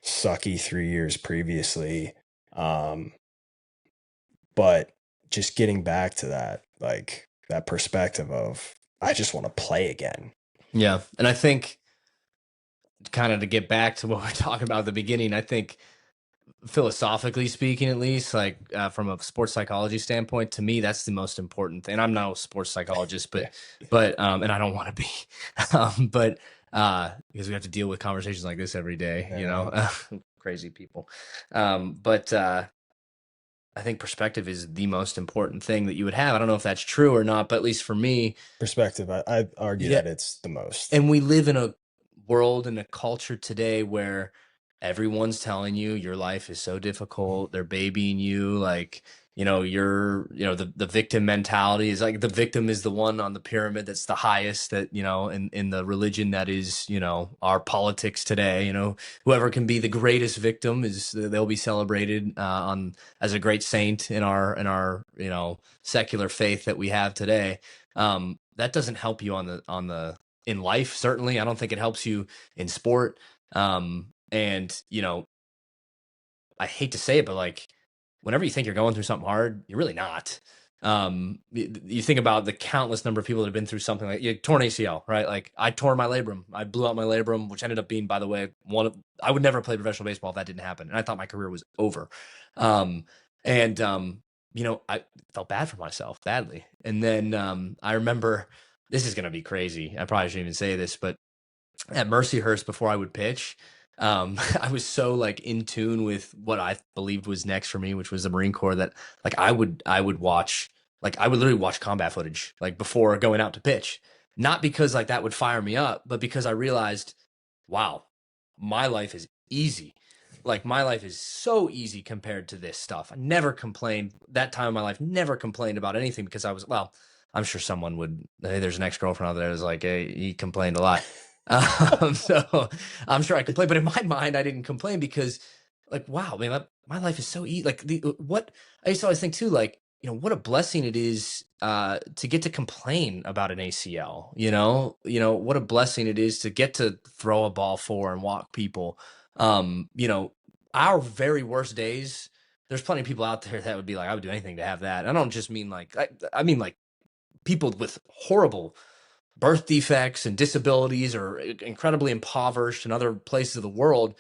sucky 3 years previously. Um, but just getting back to that, like that perspective of I just want to play again. Yeah. And I think, kind of to get back to what we're talking about at the beginning, I think philosophically speaking, at least, like from a sports psychology standpoint, to me, that's the most important thing. I'm no sports psychologist, Yeah. but and I don't want to be, but because we have to deal with conversations like this every day, you know, Yeah. crazy people. But I think perspective is the most important thing that you would have. I don't know if that's true or not, but at least for me, Perspective. I argue yeah. that it's the most. And we live in a world and a culture today where everyone's telling you your life is so difficult. They're babying you like, the victim mentality is like the victim is the one on the pyramid that's the highest, that, in the religion that is, our politics today, whoever can be the greatest victim is they'll be celebrated on as a great saint in our secular faith that we have today. That doesn't help you on the in life. Certainly, I don't think it helps you in sport. And I hate to say it, but like whenever you think you're going through something hard, you're really not. You think about the countless number of people that have been through something like you torn ACL, right? Like I tore my labrum, I blew out my labrum, which ended up being, by the way, I would never play professional baseball if that didn't happen, and I thought my career was over. And I felt bad for myself badly, and then I remember, this is gonna be crazy. I probably shouldn't even say this, but at Mercyhurst before I would pitch. I was so like in tune with what I believed was next for me, which was the Marine Corps, that like I would watch, like I would literally watch combat footage like before going out to pitch, not because like that would fire me up, but because I realized, wow, my life is easy. Like my life is so easy compared to this stuff. I never complained that time of my life, never complained about anything because I was, well, I'm sure someone would, hey, there's an ex-girlfriend out there that's like, hey, he complained a lot. So I'm sure I complained, but in my mind, I didn't complain because like, wow, man, my life is so easy. Like what I used to always think too, like, what a blessing it is to get to complain about an ACL, what a blessing it is to get to throw a ball for and walk people. Our very worst days, there's plenty of people out there that would be like, I would do anything to have that. I don't just mean like, I mean like people with horrible birth defects and disabilities, or incredibly impoverished in other places of the world.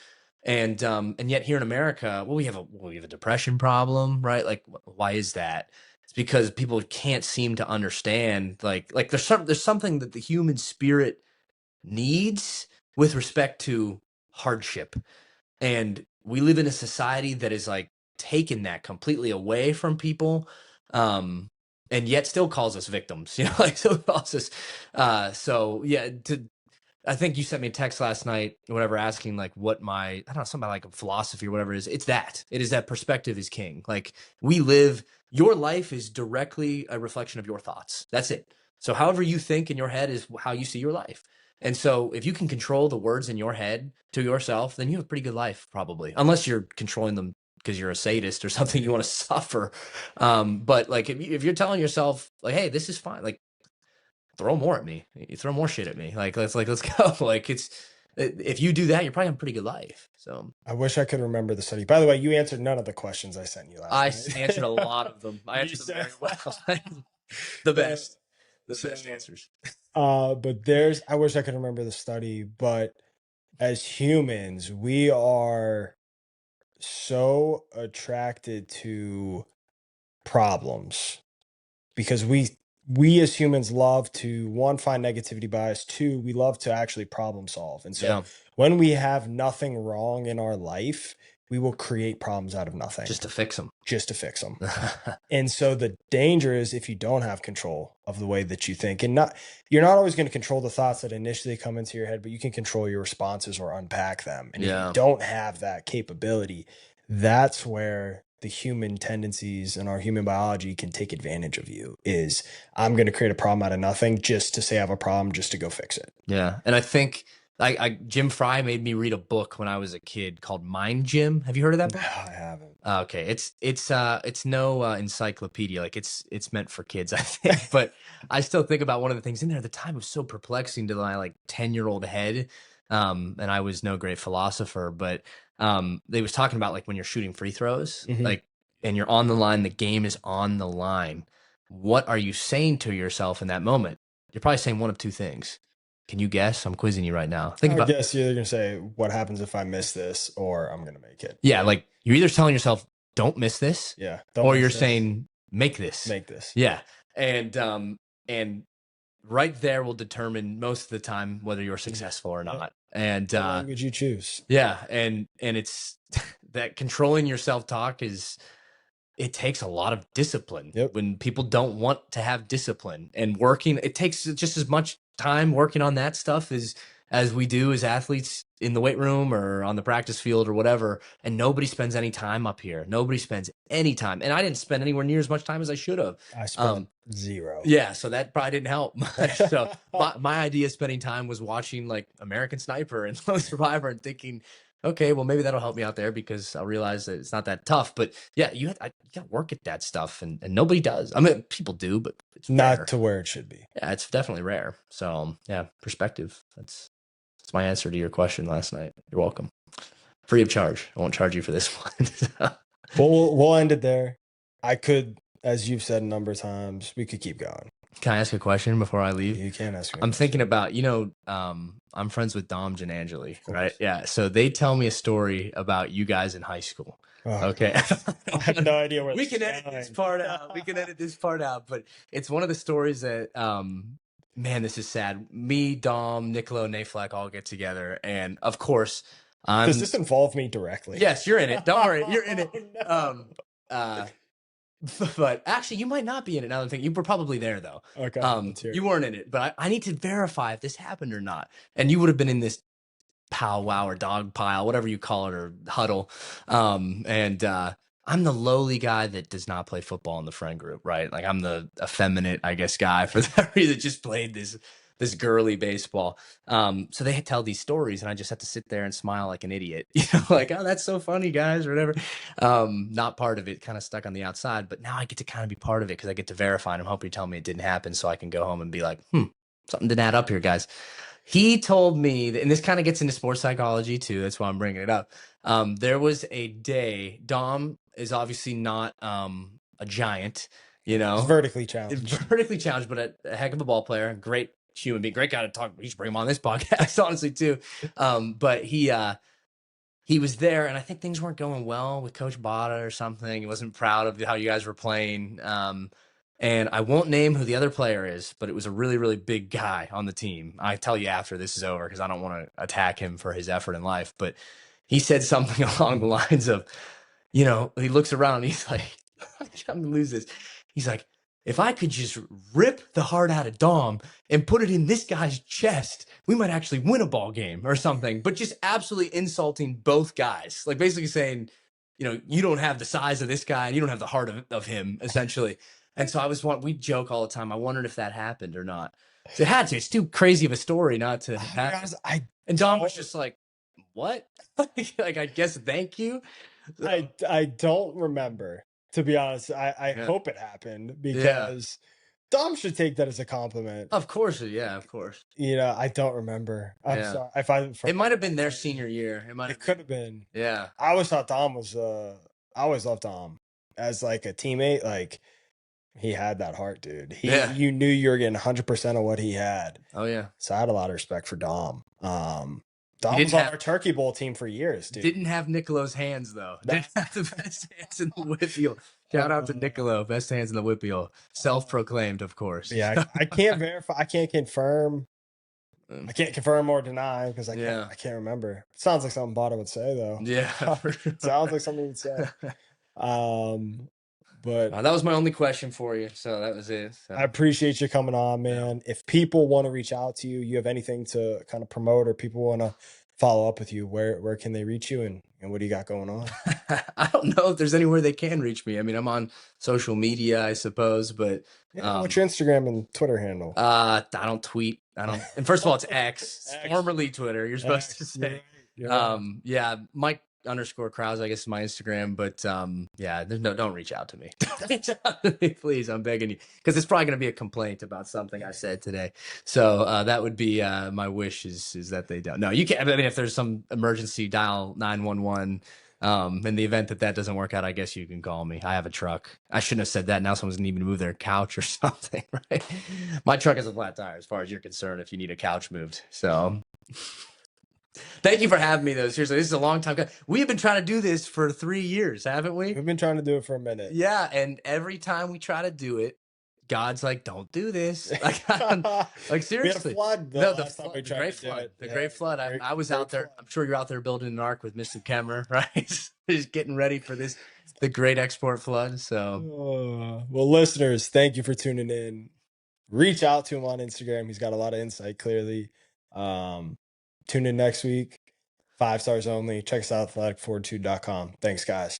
And yet here in America, well, we have a depression problem, right? Like, why is that? It's because people can't seem to understand, like there's something that the human spirit needs with respect to hardship. And we live in a society that is like taken that completely away from people. And yet still calls us victims, like still calls us. So yeah, I think you sent me a text last night or whatever, asking like what I don't know, something like a philosophy or whatever it is. It is that perspective is king. Like your life is directly a reflection of your thoughts. That's it. So however you think in your head is how you see your life. And so if you can control the words in your head to yourself, then you have a pretty good life, probably, unless you're controlling them because you're a sadist or something, you want to suffer. But like if you're telling yourself like, hey, this is fine, like throw more at me, you throw more shit at me, let's go. Like if you do that, you're probably having a pretty good life. So I wish I could remember the study. By the way, you answered none of the questions I sent you last I night. answered a lot of them. I answered them very well. the Uh, best the so, best answers. but I wish I could remember the study, but as humans, we are so attracted to problems because we as humans love to, one, find negativity bias, two, we love to actually problem solve. And so Yeah, when we have nothing wrong in our life, we will create problems out of nothing just to fix them. just to fix them. And so the danger is if you don't have control of the way that you think, and you're not always going to control the thoughts that initially come into your head, but you can control your responses or unpack them. And if you Yeah, don't have that capability, that's where the human tendencies and our human biology can take advantage of you. Is I'm going to create a problem out of nothing just to say I have a problem, just to go fix it. yeah. And I think Jim Fry made me read a book when I was a kid called Mind Gym. Have you heard of that No, book? I haven't. Okay, it's no encyclopedia. Like it's meant for kids, I think. But I still think about one of the things in there. At the time, it was so perplexing to my like 10-year-old head. And I was no great philosopher, but they was talking about like when you're shooting free throws, Mhm. like, and you're on the line, the game is on the line. What are you saying to yourself in that moment? You're probably saying one of two things. Can you guess? I'm quizzing you right now. Think I about, guess you're going to say, what happens if I miss this, or I'm going to make it. yeah, like you're either telling yourself, don't miss this, Yeah. Don't or you're miss this. saying, make this. Make this. Yeah. And right there will determine most of the time whether you're Mhm. successful or Yep. not. And The language you choose. yeah, and it's that controlling your self-talk it takes a lot of discipline Yep. when people don't want to have discipline, and working, it takes just as much time working on that stuff as we do as athletes in the weight room or on the practice field or whatever. And nobody spends any time up here. Nobody spends any time. And I didn't spend anywhere near as much time as I should have. I spent zero. Yeah, so that probably didn't help much. So my idea of spending time was watching like American Sniper and Lone Survivor and thinking, okay, well maybe that'll help me out there because I'll realize that it's not that tough. But yeah, you got to work at that stuff, and nobody does. I mean, people do, but it's rare. Not to where it should be. Yeah, it's definitely rare. So yeah, perspective. That's my answer to your question last night. You're welcome. Free of charge. I won't charge you for this one. Well, we'll end it there. I could, as you've said a number of times, we could keep going. Can I ask a question before I leave? You can ask me. I'm thinking about, I'm friends with Dom Janangeli, right? Yeah. So they tell me a story about you guys in high school. Oh, Okay. I have no idea where we can edit this part out. We can edit this part out, but it's one of the stories that Man, this is sad. Me, Dom, Nicolo, Naflack all get together, and of course, Does I'm. this involve me directly? Yes, you're in it. Don't worry, you're in it. Oh, no. Uh, but actually, you might not be in it. Now that I'm thinking, you were probably there though. Okay, let's hear You it. weren't in it, but I need to verify if this happened or not. And you would have been in this powwow or dog pile, whatever you call it, or huddle. And I'm the lowly guy that does not play football in the friend group, right? Like I'm the effeminate, I guess, guy for that reason. Just played this girly baseball. So they tell these stories, and I just have to sit there and smile like an idiot, like, oh, that's so funny, guys, or whatever. Not part of it, kind of stuck on the outside, but now I get to kind of be part of it because I get to verify. And I'm hoping you tell me it didn't happen, so I can go home and be like, something didn't add up here, guys. He told me that, and this kind of gets into sports psychology too. That's why I'm bringing it up. There was a day. Dom is obviously not a giant, It's vertically challenged. vertically challenged, but a heck of a ball player, great human being, great guy to talk. You should bring him on this podcast, honestly, too. But he was there, and I think things weren't going well with Coach Bada or something. He wasn't proud of how you guys were playing. And I won't name who the other player is, but it was a really, really big guy on the team. I tell you after this is over because I don't want to attack him for his effort in life. But he said something along the lines of, he looks around and he's like, I'm going to lose this. He's like, if I could just rip the heart out of Dom and put it in this guy's chest, we might actually win a ball game or something. But just absolutely insulting both guys, like basically saying, you don't have the size of this guy and you don't have the heart of him, essentially. And so we joke all the time. I wondered if that happened or not. So it had to. It's too crazy of a story not to happen. And Dom was just like, what? Like, I guess thank you. I don't remember, to be honest. I hope it happened because Dom should take that as a compliment. Of course, yeah, of course. I don't remember. I'm sorry. It might have been their senior year. It could have been. Yeah. I always thought Dom was. I always loved Dom as like a teammate. Like he had that heart, dude. You knew you were getting 100% of what he had. Oh yeah. So I had a lot of respect for Dom. Dom was on our Turkey Bowl team for years, dude. Didn't have Nicolo's hands though. Didn't have the best hands in the Whitfield. Shout out to Nicolo, best hands in the Whitfield. Self-proclaimed, of course. Yeah, I can't verify. I can't confirm. I can't confirm or deny because I can't remember. It sounds like something Bada would say though. Yeah, sounds like something he'd say. But that was my only question for you. So that was it. So. I appreciate you coming on, man. Yeah. If people want to reach out to you, you have anything to kind of promote, or people want to follow up with you, where can they reach you, and what do you got going on? I don't know if there's anywhere they can reach me. I mean, I'm on social media, I suppose, but what's your Instagram and Twitter handle? I don't tweet. And first of all, it's X, formerly Twitter. You're supposed to say. Yeah, Mike_Krauza, I guess, is my Instagram, but don't reach out to me. Please, I'm begging you, because it's probably going to be a complaint about something I said today. So that would be my wish is that they don't. No, you can't. I mean, if there's some emergency, dial 911. In the event that doesn't work out, I guess you can call me. I have a truck. I shouldn't have said that. Now someone's going to need me to move their couch or something, right? My truck has a flat tire as far as you're concerned if you need a couch moved. So thank you for having me, though. Seriously, this is a long time. We have been trying to do this for 3 years, haven't we? We've been trying to do it for a minute. Yeah, and every time we try to do it, God's like, don't do this. Like seriously. We had a flood. The great flood. The great flood. I was out there. I'm sure you're out there building an ark with Mr. Kemmer, right? Just getting ready for the great export flood. So, well, listeners, thank you for tuning in. Reach out to him on Instagram. He's got a lot of insight, clearly. Tune in next week. 5 stars only. Check us out at athleticfortitude.com. Thanks, guys.